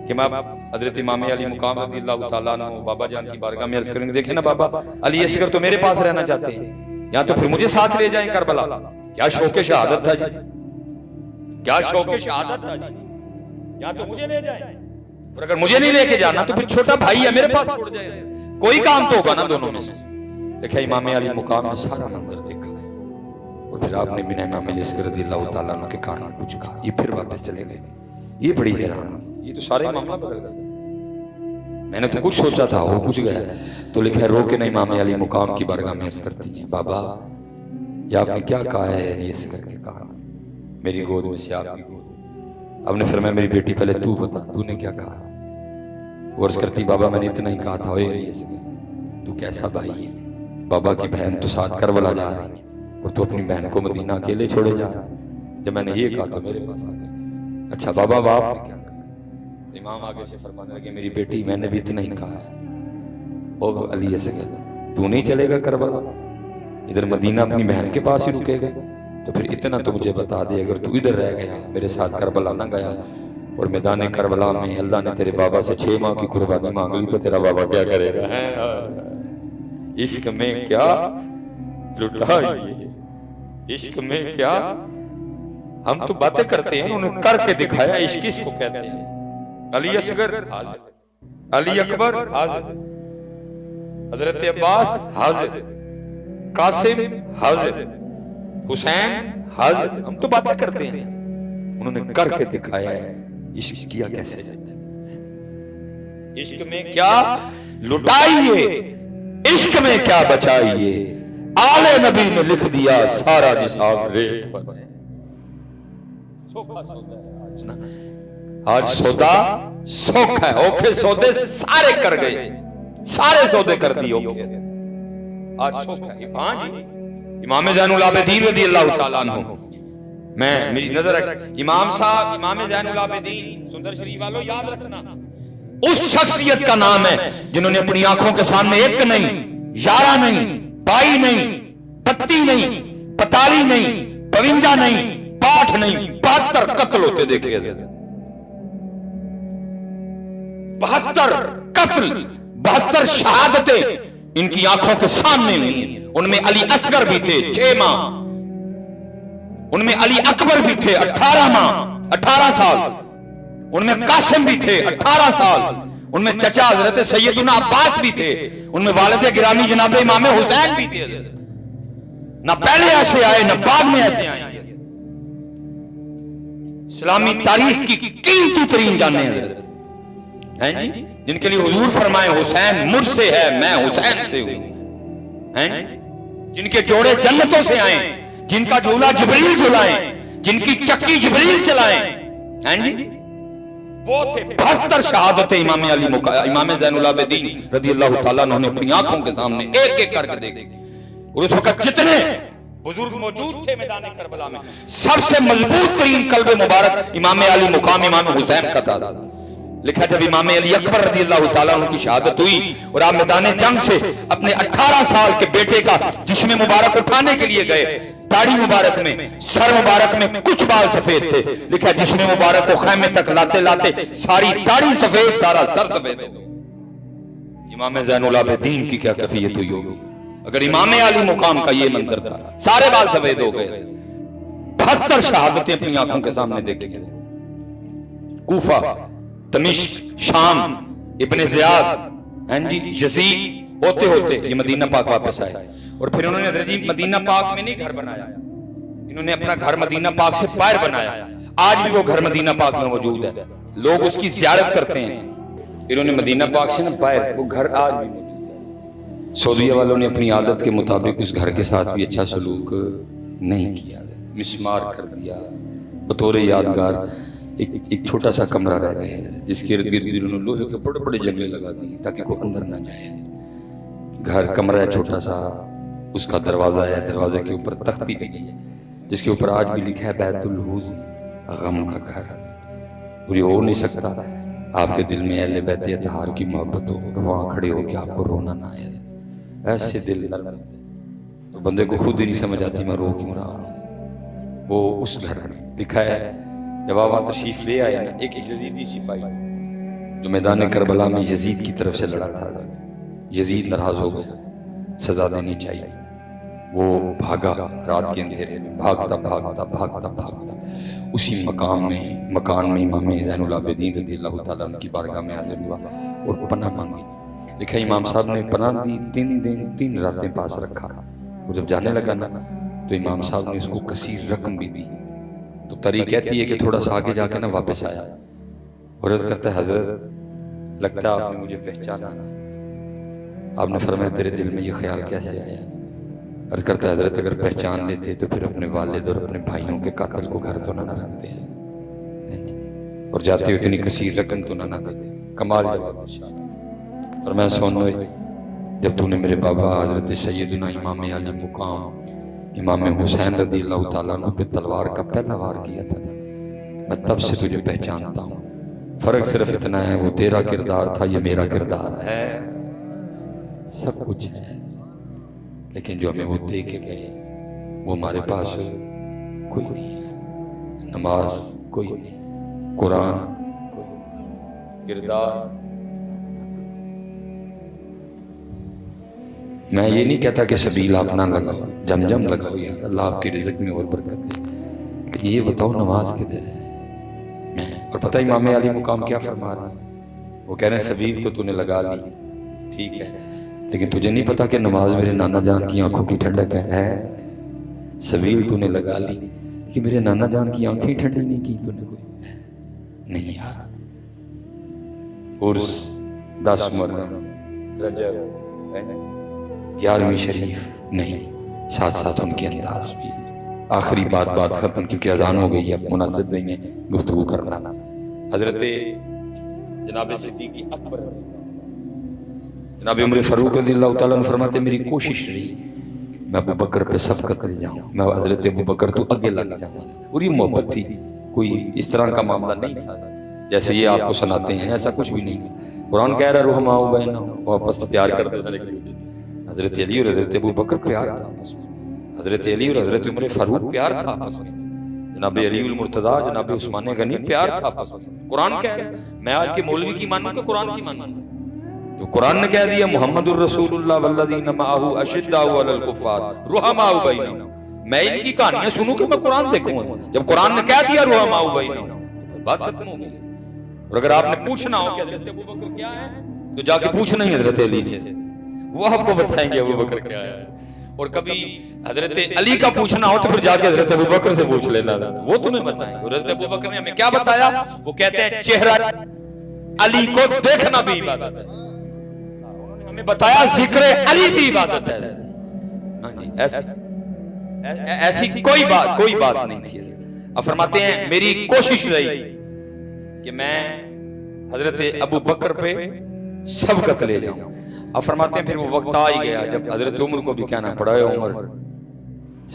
کہ میں حضرت امام علی مقام رضی اللہ تعالیٰ عنہ بابا جان کی بارگاہ میں عرض کریں گے دیکھیں نا بابا علی اصغر تو میرے پاس رہنا چاہتے ہیں یا تو پھر مجھے ساتھ لے جائیں کربلا. کیا شوق شہادت تھا جی کیا شوق شہادت تھا جی یا تو مجھے لے جائیں اور اگر مجھے نہیں لے کے جانا تو پھر چھوٹا بھائی ہے میرے پاس چھوڑ جائے کوئی کام تو ہوگا نا دونوں میں سے. دیکھا امام علی مقام نے سارا منظر دیکھا اور پھر آپ نے بنا امام علی اصغر رضی اللہ تعالیٰ عنہ کے کان میں کچھ کہا. یہ پھر واپس چلے گئے. یہ بڑی حیران ہوئی یہ تو سارے معاملہ بدل گئے. میں نے تو کچھ سوچا تھا وہ کچھ گیا. تو لکھا ہے رو کے نہ امام علی مقام کی بارگاہ میں عرض کرتی ہیں بابا یہ آپ نے کیا کہا ہے علی اصغر کے کہا میری گود میں سے آپ کی گود. اب نے فرمایا میری بیٹی پہلے تو بتا تو نے کیا کہا. وہ عرض کرتی بابا میں نے اتنا ہی کہا تھا اوے علی اصغر تو کیسا بھائی ہے, بابا کی بہن تو ساتھ کربلا جا رہی ہے اور تو اپنی بہن کو مدینہ اکیلے چھوڑے جا رہا ہے. جب میں نے یہ کہا تو میرے پاس آ گئے اچھا بابا باپ نے کیا کہا. امام آگے سے فرمانے لگے میری بیٹی میں نے بھی اتنا ہی کہا ہے. او علی اصغر تو نہیں چلے گا کربلا, ادھر مدینہ اپنی بہن کے پاس ہی رکے گا, تو پھر اتنا تو مجھے بتا دے اگر تو ادھر رہ گیا میرے ساتھ کربلا نہ گیا اور میدان کربلا میں اللہ نے تیرے بابا سے 6 ماہ کی قربانی مانگ لی تو تیرا بابا کیا کرے گا. عشق میں کیا لٹائیے, عشق میں کیا, ہم تو باتیں کرتے ہیں انہوں نے کر کے دکھایا. عشق کس کو کہتے ہیں؟ علی اصغر حاضر, علی اکبر حاضر, حضرت عباس حاضر, قاسم حاضر, حسین حاضر. ہم تو باتیں کرتے ہیں انہوں نے کر کے دکھایا ہے. عشق کیا کیسے جاتا ہے؟ عشق میں کیا لٹائیے, عشق میں کیا بچائیے, آل نبی نے لکھ دیا سارا نصاب ریٹ پر. آج سودا سوکھا ہے, اوکھے سودے سارے کر گئے, سارے سودے کر دی اوکھے, آج سوکھا ہے. امام زین العابدین رضی اللہ تعالیٰ عنہ, میں میری نظر ہے امام صاحب امام زین العابدین سندر شریف والوں یاد رکھنا اس شخصیت کا نام ہے جنہوں نے اپنی آنکھوں کے سامنے ایک نہیں, 11 نہیں, 22 نہیں, 32 نہیں, 45 نہیں, 52 نہیں, 62 نہیں, 72 قتل ہوتے دیکھے گئے. 72 قتل, 72 شہادتیں ان کی آنکھوں کے سامنے ہوئی ہیں. ان میں علی اصغر بھی تھے 6 ماہ, ان میں علی اکبر بھی تھے 18 ماہ 18 سال, ان میں قاسم بھی تھے 18 سال, ان میں چچا حضرت سیدنا عباس بھی تھے, ان میں والد گرامی جناب امام حسین بھی تھے. نہ پہلے ایسے آئے نہ بعد میں ایسے آئے. اسلامی تاریخ کی قیمتی ترین جانیں ہیں جی, جن کے لیے حضور فرمائے حسین مجھ سے ہے میں حسین سے ہوں, جن کے جوڑے جنتوں سے آئیں, جن کا جھولا جبریل جھلائیں, جن کی چکی جبریل چلائیں, وہ تھے 72 شہادتیں امام علی امام زین العابدین رضی اللہ تعالیٰ عنہ نے اپنی آنکھوں کے سامنے ایک ایک کر کے دیکھے. اور اس وقت جتنے بزرگ موجود تھے میدان کربلا میں سب سے مضبوط ترین قلب مبارک امام علی مقام امام حسین کا تھا. لکھا جب امام علی اکبر رضی اللہ تعالیٰ عنہ کی شہادت ہوئی اور آپ میدان جنگ سے اپنے 18 سال کے بیٹے کا جسم مبارک اٹھانے کے لیے گئے, داڑھی مبارک میں سر مبارک میں کچھ بال سفید تھے. لکھا جسم مبارک کو خیمے تک لاتے لاتے ساری داڑھی سفید سارا سر سفید. امام زین العابدین کی کیا کیفیت ہوئی ہوگی اگر امام علی مقام کا یہ منظر تھا, سارے بال سفید ہو گئے. 72 شہادتیں اپنی آنکھوں کے سامنے دیکھی گئے. کوفہ, دمشق, شام, ابن زیاد, یزید ہوتے ہوتے یہ مدینہ پاک واپس آئے. اور پھر انہوں نے حضرت جی مدینہ پاک میں نہیں گھر بنایا, انہوں نے اپنا گھر مدینہ پاک سے باہر بنایا. آج بھی وہ گھر مدینہ پاک میں موجود ہے, لوگ اس کی زیارت کرتے ہیں. انہوں نے مدینہ پاک سے نا باہر وہ گھر آج بھی موجود ہے. سعودیہ والوں نے اپنی عادت کے مطابق اس گھر کے ساتھ بھی اچھا سلوک نہیں کیا, مسمار کر دیا. بطور یادگار ایک چھوٹا سا کمرہ رہ گیا ہے جس کے ارد گرد انہوں نے لوہے کے بڑے بڑے جنگلے لگا دیے تاکہ کوئی اندر نہ جائے. گھر کمرہ ہے چھوٹا سا, اس کا دروازہ ہے, دروازے کے اوپر تختی لگی ہے جس کے اوپر آج بھی لکھا ہے بیت الحزن, غم کا گھر. اور یہ ہو نہیں سکتا آپ کے دل میں اہل بیت اطہار کی محبت ہو اور وہاں کھڑے ہو کہ آپ کو رونا نہ آئے. ایسے دل نرم تو بندے کو خود ہی نہیں سمجھ آتی میں رو کیوں رہا ہوں. وہ اس گھر میں لکھا ہے جب آپ وہاں تشریف لے آئے نا, ایک یزیدی سپاہی جو میدان کربلا میں یزید کی طرف سے لڑا تھا, یزید ناراض ہو گیا, سزا دینی چاہیے. وہ بھاگا رات کے اندھیرے میں, بھاگتا بھاگتا بھاگتا بھاگتا اسی مقام میں امام زین العابدین رضی اللہ تعالیٰ عنہ کی بارگاہ میں حاضر ہوا اور پناہ مانگی. لکھا امام صاحب نے پناہ دی, 3 دن 3 راتیں پاس رکھا. اور جب جانے لگا نا تو امام صاحب نے اس کو کثیر رقم بھی دی. تو تاریخ کہتی ہے کہ تھوڑا سا آگے جا کے نا واپس آیا اور عرض کرتا ہے حضرت لگتا ہے آپ نے مجھے پہچانا نہیں۔ آپ نے فرمایا تیرے دل میں یہ خیال کیسے آیا؟ عرض کرتا ہے حضرت اگر پہچان لیتے تو پھر اپنے والد اور اپنے بھائیوں کے قاتل کو گھر تو نہ رکھتے ہیں اور جاتے اتنی کثیر رقم تو نہ دیتے۔ کمال جواب ارشاد۔ اور میں سن لو جب تو نے میرے بابا حضرت سیدنا امام علی مقام امام حسین رضی اللہ تعالیٰ عنہ پہ تلوار کا پہلا وار کیا تھا نا، میں تب سے تجھے پہچانتا ہوں۔ فرق صرف اتنا ہے وہ تیرا کردار تھا، یہ میرا کردار ہے، سب کچھ ہے، لیکن جو ہمیں وہ دے کے گئے وہ ہمارے پاس کوئی نہیں ہے۔ نماز کوئی نہیں، قرآن کوئی نہیں، کردار۔ میں یہ نہیں کہتا کہ سبیل آپ نہ لگاؤ، جم جم لگاؤ، یا اللہ آپ کی رزق میں اور برکت دے، لیکن یہ بتاؤ نماز کدھر ہے؟ میں اور پتہ امام علی مقام کیا فرما رہا ہے؟ وہ کہہ رہے ہیں سبیل تو نے لگا لی، ٹھیک ہے، لیکن تجھے نہیں پتا کہ نماز میرے نانا جان کی آنکھوں کی ٹھنڈک ہے۔ سبیل تو نے لگا لی کہ میرے نانا جان کی آنکھیں ٹھنڈی نہیں کی تو نے کوئی نہیں یار۔ عرس 10 محرم رجب 11ویں شریف نہیں، ساتھ ساتھ ان کے انداز بھی۔ آخری بات ختم کیونکہ اذان ہو گئی ہے، اب مناسب نہیں ہے گفتگو کرنا۔ حضرت جناب صدیق اکبر جناب عمر فاروق رضی اللہ تعالیٰ عنہ فرماتے میری کوشش رہی میں ابو بکر پہ سبقت لے جاؤں، میں حضرت ابو بکر تو آگے لگ جاؤں، اور یہ محبت تھی، کوئی اس طرح کا معاملہ نہیں تھا جیسے یہ آپ کو سناتے ہیں، ایسا کچھ بھی نہیں تھا۔ قرآن کہہ رہا ہے رحماء بینہم، وہ آپس پیار کرتے تھے۔ حضرت علی اور حضرت ابو بکر پیار تھا آپس میں، حضرت علی اور حضرت عمر فاروق پیار تھا آپس میں، جناب علی المرتضیٰ جناب عثمان غنی پیار تھا آپس میں۔ قرآن کہہ رہا ہے میں آج کے مولوی کی مانوں کہ قرآن کی مانوں؟ جو قرآن نے کہہ دیا محمد الرسول اللہ والذین معہ اشداء علی الکفار رحماء بینہم، میں ان کی کہانیاں سنوں کہ میں قرآن دیکھوں؟ جب قرآن نے کہہ دیا رحماء بینہم تو بات ختم ہو گئی۔ اور اگر آپ نے پوچھنا ہو کہ حضرت ابو بکر کیا ہے تو جا کے پوچھنا ہی حضرت علی سے، وہ آپ کو بتائیں گے ابو بکر کیا ہے۔ اور کبھی حضرت علی کا پوچھنا ہو تو پھر جا کے حضرت ابو بکر سے پوچھ لینا، وہ تمہیں بتائیں گے۔ حضرت ابو بکر نے ہمیں کیا بتایا؟ وہ کہتے ہیں چہرہ علی کو دیکھنا بھی عبادت ہے، ہمیں بتایا ذکر علی بھی عبادت ہے۔ ایسی کوئی بات نہیں تھی۔ اب فرماتے ہیں میری کوشش رہی کہ میں حضرت ابو بکر پہ سبقت لے جاؤں۔ اب فرماتے ہیں پھر وہ وقت آ ہی گیا جب حضرت عمر کو بھی کہنا پڑا ہے عمر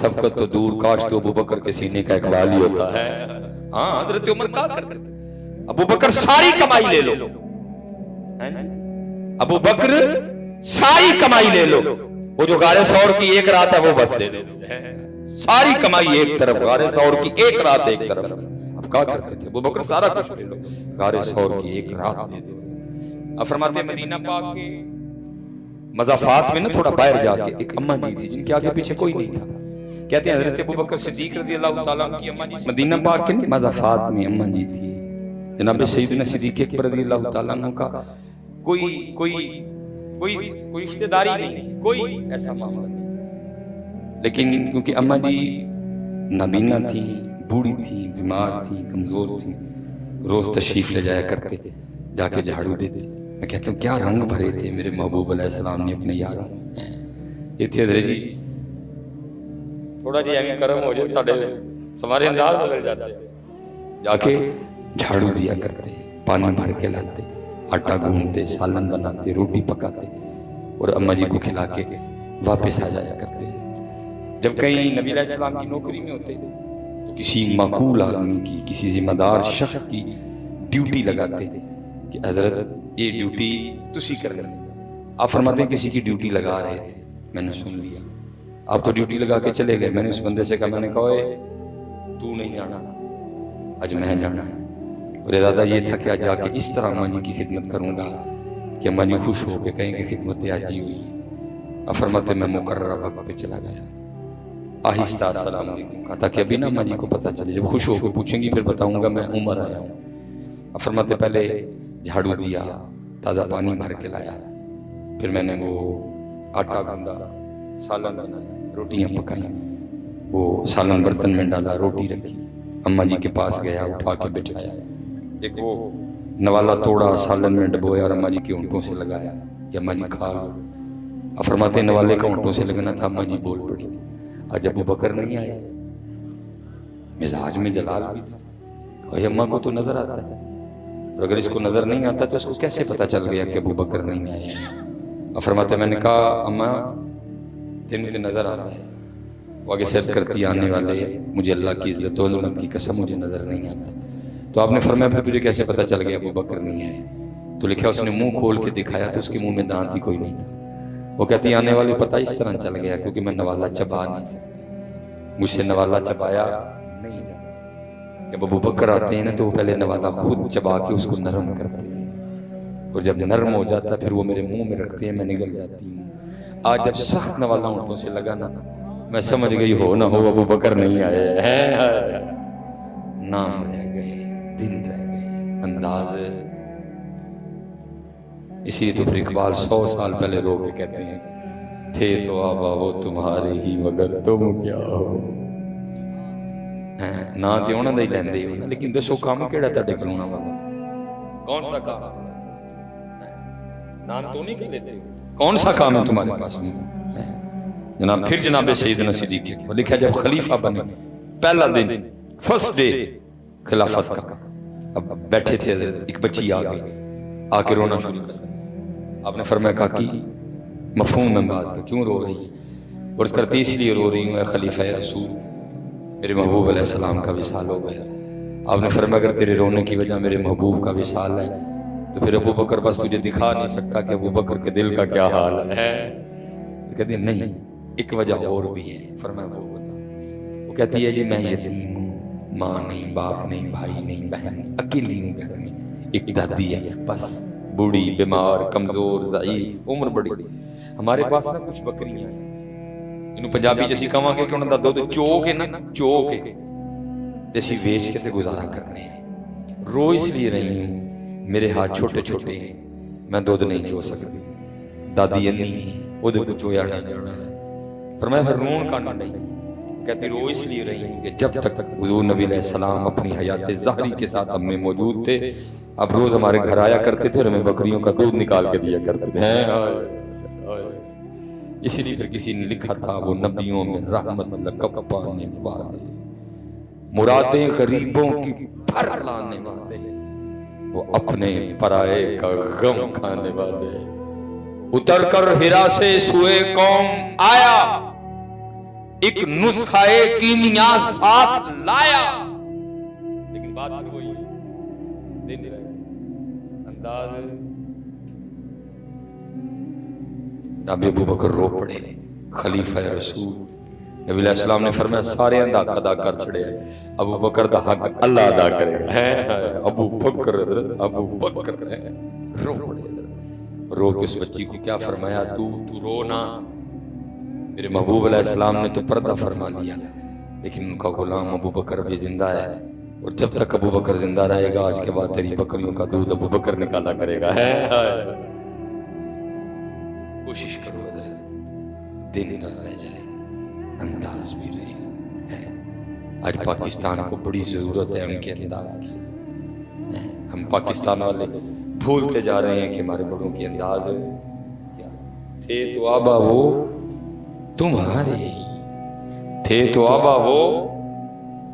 سبقت تو دور، کاش تو ابو بکر کے سینے کا اقبال ہی ہوتا ہے۔ ہاں حضرت عمر کہا کرتے تھے ابو بکر ساری کمائی لے لو، ابو بکر ساری کمائی لے لو، وہ جو غار ثور کی ایک رات ہے وہ بس دے دو، ساری کمائی ایک طرف، غار ثور کی ایک رات ایک طرف۔ اب کہا کرتے تھے ابو بکر سارا کچھ لے لو، غار ثور کی ایک رات دے دو۔ اب فرماتے ہیں مدینہ پاک کے مضافات میں نا تھوڑا باہر جا کے ایک اماں جی تھی جن کے آگے پیچھے کوئی نہیں تھا، کہتے ہیں حضرت ابو بکر صدیق رضی اللہ تعالیٰ عنہ کی اماں جی مدینہ پاک کے مضافات میں اماں جی تھی، جناب سیدنا صدیق اکبر رضی اللہ تعالیٰ عنہ کا کوئی رشتہ داری نہیں، کوئی ایسا معاملہ نہیں، لیکن کیونکہ اماں جی نابینا تھیں، بوڑھی تھیں، بیمار تھیں، کمزور تھیں، روز تشریف لے جایا کرتے، جا کے جھاڑو دیتے۔ میں کہتا ہوں کیا رنگ بھرے تھے میرے محبوب علیہ السلام نے اپنے یاروں۔ یہ تھے حضرت جی تھوڑا جی اگر کرم ہو جائے سمارے انداز بدل جاتا ہے، جا کے جھاڑو دیا کرتے، پانی بھر کے لاتے، آٹا گوندتے، سالن بناتے، روٹی پکاتے اور اماں جی کو کھلا کے واپس آ جایا کرتے۔ جب کہیں نبی علیہ السلام کی نوکری میں ہوتے تو کسی معقول آدمی کی، کسی ذمہ دار شخص کی ڈیوٹی لگاتے کہ حضرت یہ ڈیوٹی تسی کرنا۔ آپ فرماتے ہیں کسی کی ڈیوٹی لگا رہے تھے، میں نے سن لیا، آپ تو ڈیوٹی لگا کے چلے گئے۔ میں نے اس بندے سے کہا، میں نے کہا تو نہیں جانا، آج میں جانا ہے، اور ارادہ یہ تھا کہ آج جا کے اس طرح اماں جی کی خدمت کروں گا کہ اماں جی خوش ہو کے کہیں کہ خدمت حاجی ہوئی۔ اب فرماتے میں مقررہ وقت پہ چلا گیا، آہستہ السلام علیکم کہا تاکہ ابھی نا اماں جی کو پتہ چلے، جب خوش ہو کے پوچھیں گی پھر بتاؤں گا میں عمر آیا ہوں۔ اب فرماتے پہلے جھاڑو دیا، تازہ پانی بھر کے لایا، پھر میں نے وہ آٹا گوندا، سالن بنایا، روٹیاں پکائیں، وہ سالن برتن میں ڈالا، روٹی رکھی، اماں جی کے پاس گیا، اٹھا کے بٹھایا، ایک وہ نوالا توڑا، سالن میں ڈبویا اور اماں جی کے اونٹوں سے لگایا کہ اماں جی کھا لو. اب فرماتے نوالے کا اونٹوں سے لگنا تھا. اماں جی بول پڑی. آج ابو بکر نہیں آیا. مزاج میں جلال بھی تھا. اور اماں کو تو نظر آتا ہے، اور اگر اس کو نظر نہیں آتا تو اس کو کیسے پتا چل گیا کہ ابو بکر نہیں آیا؟ اور فرماتے میں نے کہا اماں تین کے نظر آتا ہے. وہ آگے سرچ کرتی آنے والے مجھے اللہ کی عزت و عظمت کی قسم مجھے نظر نہیں آتا. تو آپ نے فرمایا پھر تجھے کیسے پتا چل گیا ابو بکر نہیں آئے؟ تو لکھا اس نے منہ کھول کے دکھایا تو اس کے منہ میں دانت ہی کوئی نہیں تھا. وہ کہتی آنے والے پتہ اس طرح چل گیا کیونکہ میں نوالا چبا نہیں سکتا، مجھ سے نوالا چبایا نہیں جاتا. جب ابو بکر آتے ہیں نا تو وہ پہلے نوالا خود چبا کے اس کو نرم کرتے ہیں، اور جب نرم ہو جاتا پھر وہ میرے منہ میں رکھتے ہیں، میں نگل جاتی ہوں. آج جب سخت نوالا اونٹوں سے لگا نا میں سمجھ گئی ہو نہ ہو ابو بکر نہیں آئے. نام رہ گئے، دن رہ گئے، انداز. اسی لیے تو پھر اقبال 100 سال پہلے رو کے کہتے ہیں تھے تو آبا وہ تمہارے ہی مگر تم کیا ہو. نا تے انہاں دا ہی لیندے ہو، لیکن دسو کام کیڑا تہاڈے کول ہونا والا؟ کون سا کام؟ نام تو نہیں کہ لیتے، کون سا کام ہے تمہارے پاس؟ جناب پھر جناب سیدنا صدیق اکبر لکھا جب خلیفہ بنے پہلا دن فرسٹ ڈے خلافت کا، اب بیٹھے تھے ایک بچی آ گئی، آ کے رونا شروع کر. آپ نے فرمایا کہا کہ مفہوم میں بات کا کیوں رو رہی ہے؟ اور اس کرتی اس لیے رو رہی ہوں اے خلیفہ رسول میرے محبوب علیہ السلام کا وصال ہو گیا. آپ نے فرمایا اگر تیرے رونے کی وجہ میرے محبوب کا وصال ہے تو پھر ابو بکر بس تجھے دکھا نہیں سکتا کہ ابو بکر کے دل کا کیا حال ہے. کہتی نہیں ایک وجہ اور بھی ہے. فرمایا وہ بتا. وہ کہتی ہے جی میں یتیم ہوں، ماں نہیں، باپ نہیں، بھائی نہیں، بہن نہیں، اکیلی ہوں گھر میں. ایک دادی ہے بس، بوڑھی، بیمار، کمزور، ضعیف، عمر بڑی. ہمارے پاس نا کچھ بکریاں ہیں، انہوں پنجابی جیسی کہاں گے کہ انہوں دا دودھ چوک ہے نا، چوک ہے جیسی ویچ کے تے گزارا کرنے ہیں. رو اس لیے رہی ہوں میرے ہاتھ چھوٹے چھوٹے ہیں، میں دودھ نہیں چو سکتی. دادی انی وہ دے کو چویا نہیں جانا. فرمایا پھر رون کا نہیں. کہتی رو اس لیے رہی ہوں کہ جب تک حضور نبی علیہ السلام اپنی حیات ظاہری کے ساتھ ہم میں موجود تھے اب روز ہمارے گھر آیا کرتے تھے اور ہمیں بکریوں کا دودھ نکال کے دیا کرتے تھے. اسی لیے پھر کسی نے لکھا تھا وہ نبیوں میں رحمت لقب پانے والے، مرادیں غریبوں کی بھر لانے والے، وہ اپنے پرائے کا غم کھانے والے. اتر کر ہرا سے سوئے قوم آیا، ایک نسخہ کیمیا ساتھ لایا. لیکن بات پھر وہی دن رہے انداز. نبی ابو بکر رو پڑے. خلیفہ رسول نبی علیہ السلام نے فرمایا سارے حق ادا کر چھڑے ہیں، ابو بکر دا حق اللہ ادا کرے گا. ابو بکر رو پڑے. رو کے اس بچی کو کیا فرمایا تو رو نہ. میرے محبوب علیہ السلام نے تو پردہ فرما لیا لیکن ان کا غلام ابو بکر بھی زندہ ہے، اور جب تک ابو بکر زندہ رہے گا آج کے بعد تیری بکریوں کا دودھ ابو بکر نکالا کرے گا. کوشش کرو حضرت دن نہ رہ جائے، انداز بھی رہے. آج پاکستان کو بڑی ضرورت ہے ان کے انداز کی. ہم پاکستان والے بھولتے جا رہے ہیں کہ ہمارے بڑوں کی انداز تھے تو آبا وہ تمہارے ہی تھے تو آبا وہ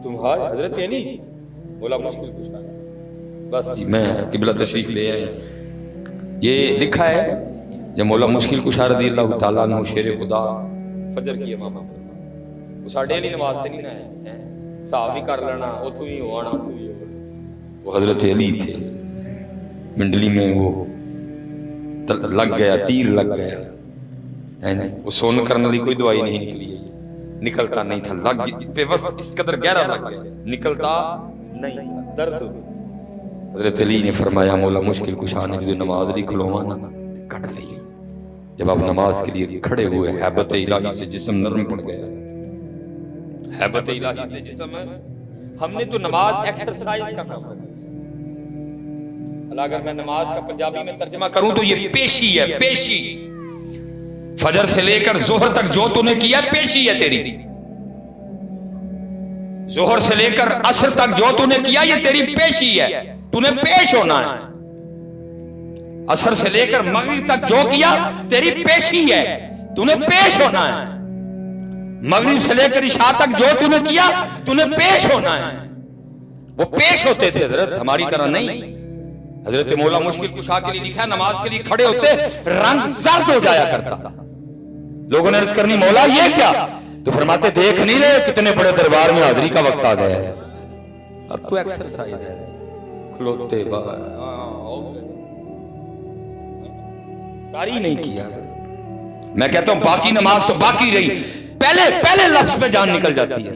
تمہارے. حضرت علی بولا مشکل کچھ بس جی میں قبلہ تشریف لے آئے. یہ لکھا ہے جب مولا مشکل کشا رضی اللہ تعالیٰ عنہ شیر خدا فجر کی امام وہ ساڑھے علی نماز سے نہیں نہ ہے صاحب ہی کر لینا اتھو ہی ہو آنا. وہ حضرت علی تھے، منڈلی میں وہ لگ گیا، تیر لگ گیا. وہ سون کرنے لی کوئی دوائی نہیں نکلی، نکلتا نہیں تھا. لگ پہ بس اس قدر گہرا لگ گیا، نکلتا نہیں تھا، درد. حضرت علی نے فرمایا مولا مشکل کشا نے جو نماز لی کھلوانا کٹ لی. جب آپ نماز کے لیے کھڑے ہوئے ہیبت الہی سے جسم نرم پڑ گیا. ہیبت الہی سے جسم ہے. ہم نے تو نماز ایکسرسائز کا نام رکھا. اگر میں نماز کا پنجابی میں ترجمہ کروں تو یہ پیشی ہے، پیشی. فجر سے لے کر ظہر تک جو تو نے کیا پیشی ہے تیری. ظہر سے لے کر عصر تک جو تو نے کیا یہ تیری پیشی ہے. تو نے پیش ہونا ہے. اثر سے لے کر مغرب تک جو کیا تیری پیشی ہے، تو نے پیش ہونا ہے. مغرب سے لے کر عشاء تک جو تو نے کیا تو نے پیش ہونا ہے. وہ پیش ہوتے تھے حضرت، ہماری طرح نہیں. حضرت مولا مشکل کشا کے لیے لکھا ہے نماز کے لیے کھڑے ہوتے رنگ زرد ہو جایا کرتا. لوگوں نے عرض کرنی مولا یہ کیا؟ تو فرماتے دیکھ نہیں رہے کتنے بڑے دربار میں حاضری کا وقت آ گیا ہے. اب تو ایکسرسائز ہے، کھلوتے کاری نہیں کیا. میں کہتا ہوں باقی نماز تو باقی رہی، پہلے لفظ پہ جان نکل جاتی ہے.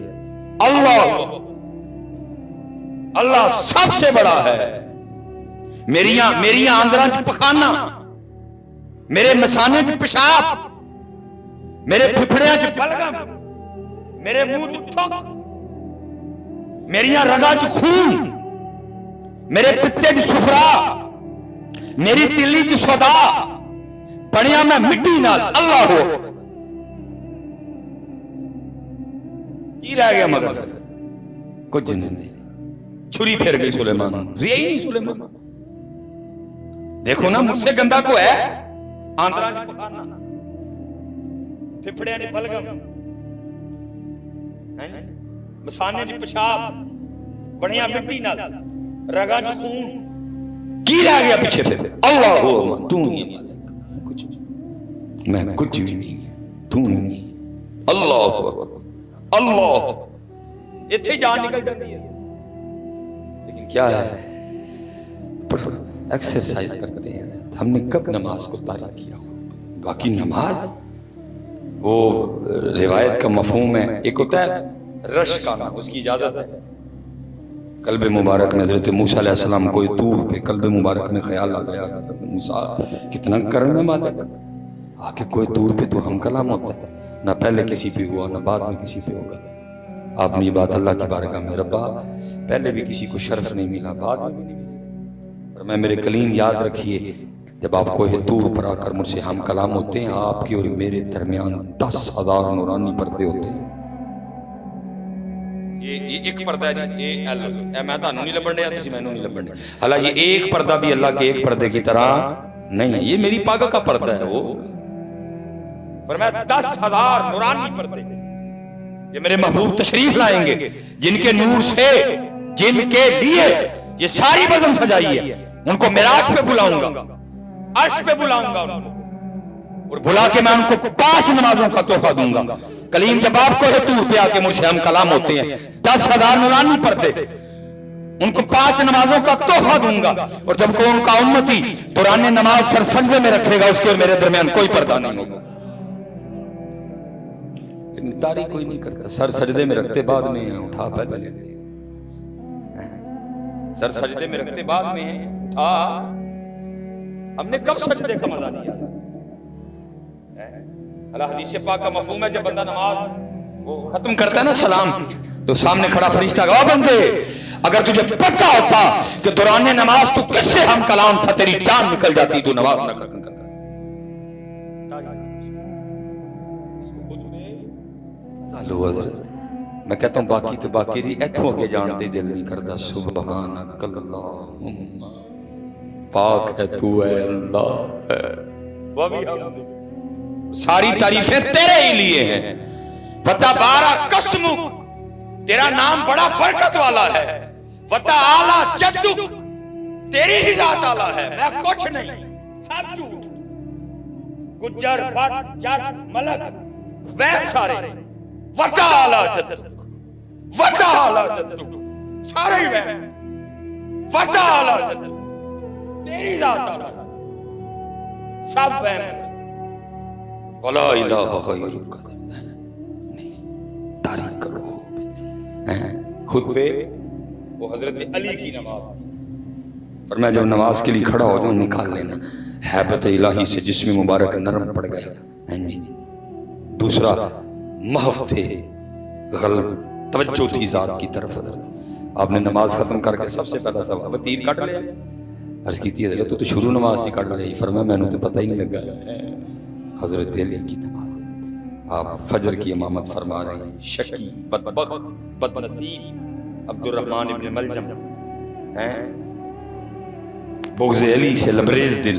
اللہ اللہ سب سے بڑا ہے. میری آندراں چ پخانا، میرے مسانے چ پیشاب، میرے پھپھڑیاں چ بلغم، میرے منہ چ تھوک، میری رگاں چ خون، میرے پتے چ سفرا، میری تلی چ سودا، بنیا میں مٹی نال. اللہ ہو کی رہ گیا مگر کچھ نہیں. چھری پھر گئی سلیمان، رہی نہیں سلیمان. دیکھو نا مجھ سے گندا کو ہے، آندرا نے پکانا، پھپڑے نے بلغم، مسانے نے پیشاب، بڑھیا مٹی نال، رگا نے خون. کی رہ گیا پیچھے پھر؟ اللہ ہو تو ہی مالک، کچھ میں کچھ بھی نہیں، تو نہیں. اللہ اللہ اتھے جان نکل جاتی ہے. لیکن کیا ہے ایکسرسائز کرتے ہیں. ہم نے کب نماز کو تاریخ کیا؟ باقی نماز وہ روایت کا مفہوم ہے. ایک ہوتا ہے رش کا نام، اس کی اجازت ہے. قلب مبارک میں حضرت موسیٰ علیہ السلام کوئی طور پہ قلب مبارک میں خیال آ گیا موسیٰ کتنا کرم ہے مالک، آکے کوئی طور پہ تو ہم کلام ہوتا ہے، نہ پہلے کسی پہ ہوا نہ بعد میں کسی پہ ہوگا. آپ نے یہ بات اللہ کی بارگاہ میں ربا پہلے بھی کسی کو شرف نہیں ملا بعد میں بھی نہیں ملا. اور میں میرے کلیم یاد رکھیے جب آپ کوہ طور پر آ کر مجھ سے ہم کلام ہوتے ہیں آپ کی اور میرے درمیان 10,000 نورانی پردے ہوتے ہیں. یہ ایک پردہ ہے اے میں تانوں نہیں لبن دیا تسی مینوں نہیں لبن دیا. حالانکہ یہ ایک پردہ بھی اللہ کے ایک پردے کی طرح نہیں ہے، یہ میری پاگا کا پردہ ہے. وہ پر میں 10,000 نورانی پردے یہ میرے محبوب تشریف لائیں گے جن کے نور سے جن کے لیے یہ ساری بزم سجائی ہے. ان کو معراج پہ بلاؤں گا، عرش پہ بلاؤں گا ان کو، اور بلا کے میں ان کو 5 نمازوں کا تحفہ دوں گا. کلیم جب آپ کو طور پہ آ کے مجھ سے ہم کلام ہوتے ہیں 10,000 نورانی پردے، ان کو 5 نمازوں کا تحفہ دوں گا. اور جب کو ان کا امتی دوران نماز سر سجدے میں رکھے گا اس کے اور میرے درمیان کوئی پردہ نہیں ہوگا. لیکن تاریخ کوئی نہیں کرتا. سر سجدے میں رکھتے بعد میں اٹھا پہلے لیتے، سر سجدے میں رکھتے بعد میں اٹھا. ہم نے کب سجدے کا مزہ دیا؟ اللہ حدیث پاک کا مفہوم ہے جب بندہ نماز وہ ختم کرتا ہے نا سلام تو سامنے کھڑا فرشتہ کہا بندے اگر تجھے پتہ ہوتا کہ دوران نماز تو کس سے ہم کلام تھا تیری جان نکل جاتی تو نماز نہ ختم کرتا. میں کہتا ہوں باقی تو باقی رہی ایتھوں کے جانتے دل نہیں کرتا. سبحانک اللہم پاک ہے تو اے اللہ ہے، ساری تعریفیں تیرے ہی لیے ہیں. وَتَبَارَكَ اسْمُكَ تیرا نام بڑا برکت والا ہے. وَتَعَالَى جَدُّكَ تیری ہی ذات والا ہے، میں کچھ نہیں، سب جھوٹ. گجر بٹ جٹ ملک وہم سارے. وَتَعَالَى جَدُّكَ وَتَعَالَى جَدُّكَ سارے ہی وہم. وَتَعَالَى جَدُّكَ تیری ذات والا ہے، سب وہم. وَلَا إِلَٰهَ غَيْرُكَ نہیں تاریخ کرو. خود پہ وہ حضرت علی کی نماز پر میں جب نماز کے لیے کھڑا ہو جاؤں نکال لینا حیبت الہی سے جسم مبارک نرم پڑ گیا. دوسرا محو تھے، غلب توجہ تھی ذات کی طرف. حضرت آپ نے نماز ختم کر کے سب سے پہلا سوال تیر کٹ لیا. عرض کی تھی حضرت تو شروع نماز سے کٹ لیا. فرمایا میں نے تو پتہ ہی نہیں لگا. حضرت علی کی نماز آپ فجر کی امامت فرما رہے ہیں. شکی بدبخت بدنصیب عبد الرحمن ابن ملجم بغض علی سے لبریز دل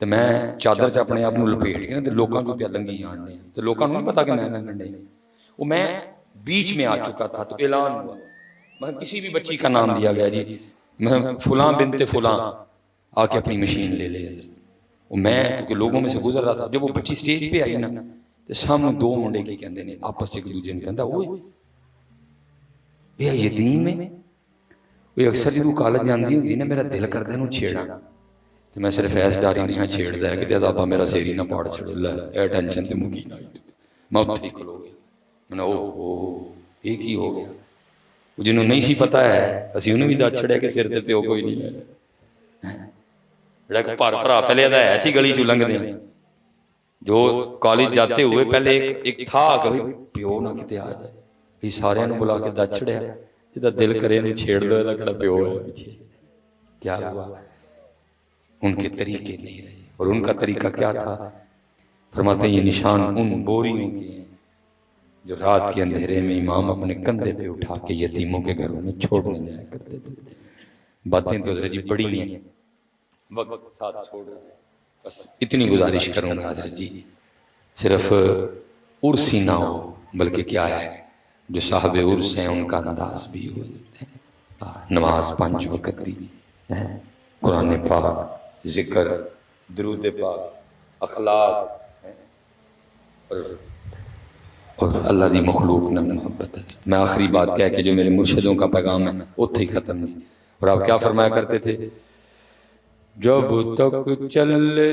ਤੇ ਮੈਂ ਚਾਦਰ 'ਚ ਆਪਣੇ ਆਪ ਨੂੰ ਲਪੇਟ ਕੇ ਨਾ ਤੇ ਲੋਕਾਂ ਤੋਂ ਪਿਆ ਲੰਗੀ ਜਾਣ ਡਿਆ ਤੇ ਲੋਕਾਂ ਨੂੰ ਨਹੀਂ ਪਤਾ ਕਿ ਮੈਂ ਲੰਘਣ ਡਿਆ। وہ میں بیچ میں آ چکا تھا تو اعلان ہوا، میں کسی بھی بچی کا نام دیا گیا جی میں فلاں بنت فلاں آ کے اپنی مشین لے لے، وہ میں کیونکہ لوگوں میں سے گزر رہا تھا، جب وہ بچی سٹیج پہ آئی نا تو سامنے دو منڈے کی کہندے نے آپس ایک دوجے نے کہندا اوئے یہ یتیم ہے، وہ اکثر جدوں کالج جاندی ہوندی نا میرا دل کردا اینوں چھیڑاں تو میں صرف ایس ڈاری نہیں چھیڑدا ہے کہ تے ابا میرا سیری نہ پاڑ چھڑ لے اے ٹینشن تے مکی نہ میں اوتھے ہی کھلو گیا۔ یہ کی ہو گیا؟ جنہوں نہیں سی پتا ہے اسی انہوں بھی دس چھڑیا کہ سر تے پیو کوئی نہیں ہے، جڑا بھر بھرا پہلے دا ایسی گلی چ لنگھ دے جو کالج جاتے ہوئے پہلے ایک تھا کہ پیو نہ کتے آ جائے، یہ سارے نوں بلا کے دس چھڑیا جدا دل کرے انہوں چھیڑ لو یہ کڑا پیو ہے پیچھے۔ کیا ہوا؟ ان کے طریقے نہیں رہے، اور ان کا طریقہ کیا تھا؟ فرماتے ہیں یہ نشان ان بوریوں کے ہیں جو رات کے اندھیرے میں امام اپنے کندھے پہ اٹھا کے یتیموں کے گھروں میں چھوڑنے جایا کرتے تھے۔ باتیں تو حضرت جی بڑی ہیں، وقت ساتھ چھوڑ رہے ہیں، بس اتنی گزارش کروں گا حضرت جی صرف عرس ہی نہ ہو بلکہ کیا ہے جو صاحب عرس ہیں ان کا انداز بھی ہو، نماز 5 وقت دی، قرآن پاک، ذکر، درود پاک، اخلاق اور اللہ دی مخلوق نہ محبت ہے۔ میں آخری بات کہہ کے جو میرے مرشدوں کا پیغام ہے اتھے ہی ختم نہیں، اور آپ کیا فرمایا کرتے تھے؟ جب تک چلے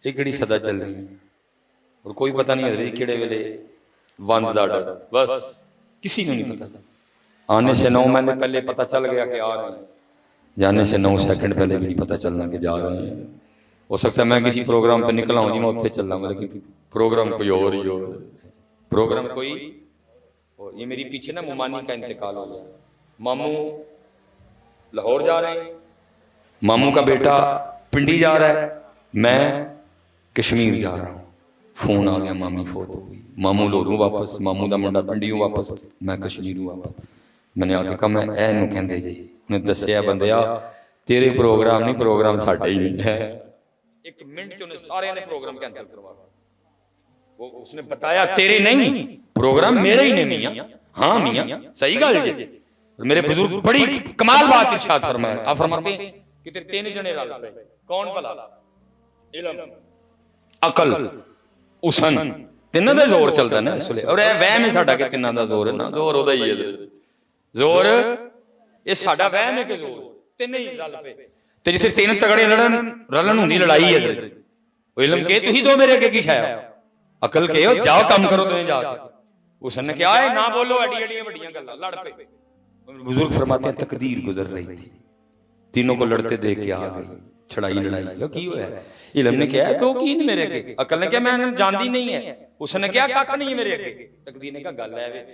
ایک گڑی صدا چل رہی ہے اور کوئی پتہ نہیں حضرت کیڑے ویلے وند دا ڈر، بس کسی کو نہیں پتا، آنے سے 9 مہینے پہلے پتہ چل گیا کہ آ رہے ہیں، جانے سے 9 سیکنڈ پہلے بھی نہیں پتہ چلنا کہ جا رہے ہیں۔ ہو سکتا ہے میں کسی پروگرام پہ نکلا ہوں جی میں اتھے چل رہا ہوں لیکن پروگرام کوئی اور ہی ہو، پروگرام کوئی اور۔ یہ میری پیچھے نا ممانی کا انتقال ہو گیا، ماموں لاہور جا رہے ہیں، ماموں کا بیٹا پنڈی جا رہا ہے، میں کشمیر جا رہا ہوں، فون آ گیا مامی فوت ہو گئی، ماموں لوروں واپس، ماموں دا منڈا پنڈیوں واپس، میں کشمیروں واپس۔ میں نے آ کے کہا میں اے نو کہندے جی انہیں دسیا بندیا تیرے پروگرام نہیں، پروگرام ساڈے ہی نہیں ہے۔ 1 منٹ چ انہیں سارے نے پروگرام کینسل کروا دیا، وہ اس نے بتایا تیرے نہیں پروگرام میرے ہی نہیں میاں، ہاں میاں صحیح گل جی۔ میرے بزرگ بڑی کمال بات ارشاد فرمایا، آپ فرماتے ہیں کہ تیرے 3 جنے رل پے، کون بھلا؟ علم، عقل، حسن، تینوں دا زور چلدا نا اس ویلے، اور اے وہم ہے ساڈا کہ تینوں دا زور ہے نا، زور اودা ہی ہے، زور یہ ساڈا وہم ہے کہ زور تینوں ہی رل پے، تے جتھے 3 تگڑے لڑن رلن ہوندی لڑائی ہے۔ علم کہ تسی تو میرے اگے کی چھایا، عقل کہ جاؤ کام کرو تمہیں جا کے، حسن نے کہا ہے نہ بولو ایڈی ایڈی بڑیاں گلاں، لڑ پے۔ بزرگ فرماتے ہیں تقدیر گزر رہی تھی، تینوں کو لڑتے دیکھ کے آ گئی، چھڑائی لڑائی کی ہوا ہے۔ علم نے کہا دو کی میرے اگے، عقل نے کہا میں جاندی نہیں ہے، حسن نے کہا ککھ نہیں ہے میرے اگے، تقدیر نے کہا گل ہے وے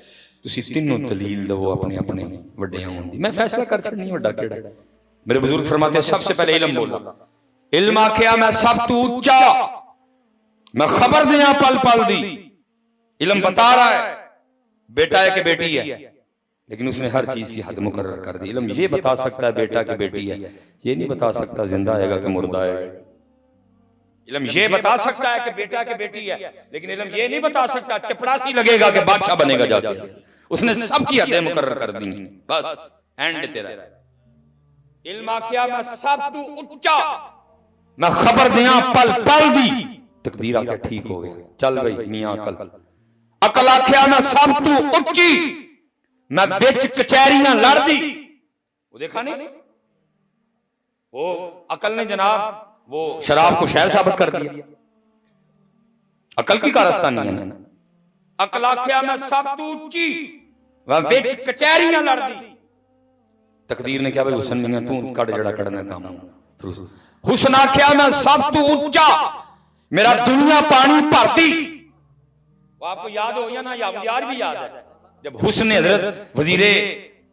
تسی تینوں دلیل دو اپنے اپنے وڈے ہون دی، میں فیصلہ کر چھڑنی وڈا کیڑا ہے۔ میرے بزرگ فرماتے ہیں سب سے پہلے علم بولا، علم آکھیا میں سب تو اونچا، میں خبر دیاں پل پل دی۔ علم بتا رہا ہے بیٹا ہے کہ بیٹی ہے، لیکن اس نے ہر چیز کی حد مقرر کر دی۔ علم یہ بتا سکتا ہے بیٹا کہ بیٹی ہے، یہ نہیں بتا سکتا زندہ آئے گا کہ مردہ آئے گا۔ علم یہ بتا سکتا ہے کہ بیٹا کہ بیٹی ہے، لیکن علم یہ نہیں بتا سکتا چپڑاسی لگے گا کہ بادشاہ بنے گا جا کے۔ اس نے سب کی حدیں مقرر کر دی، بس اینڈ تیرا۔ علم آکھیا میں سب تو اونچا، میں خبر دیاں پل پل دی، تقدیر آکھیا ٹھیک ہو گیا، چل گئی میاں عقل۔ عقل آکھیا میں سب تو اونچی، میں وچ کچہریاں لڑ دی۔ وہ دیکھا نہیں وہ عقل نے جناب وہ شراب کو شہر ثابت کر دیا، عقل کی کارستانی ہے نا۔ عقل آکھیا میں سب تو اونچی، میں وچ کچہریاں لڑ دی۔ تقدیر نے کہا بھائی حسن میاں تو کڑ جڑا کڑنا کام، حسن آکھیا میں سب تو اونچا، میرا دنیا پانی بھرتی۔ وہ آپ کو یاد ہو یا نہ یاد بھی یاد ہے جب حسن نے حضرت وزیر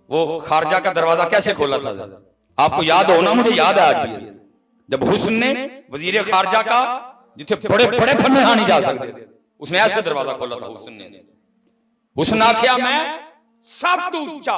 وہ خارجہ کا دروازہ کیسے کھولا تھا، آپ کو یاد ہونا، مجھے یاد ہے آج بھی، جب حسن نے وزیر خارجہ کا جتھے بڑے بڑے پھنے ہاں نہیں جا سکتے، اس نے ایسے دروازہ کھولا تھا حسن نے۔ حسن آکھیا میں سب تو اونچا،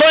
2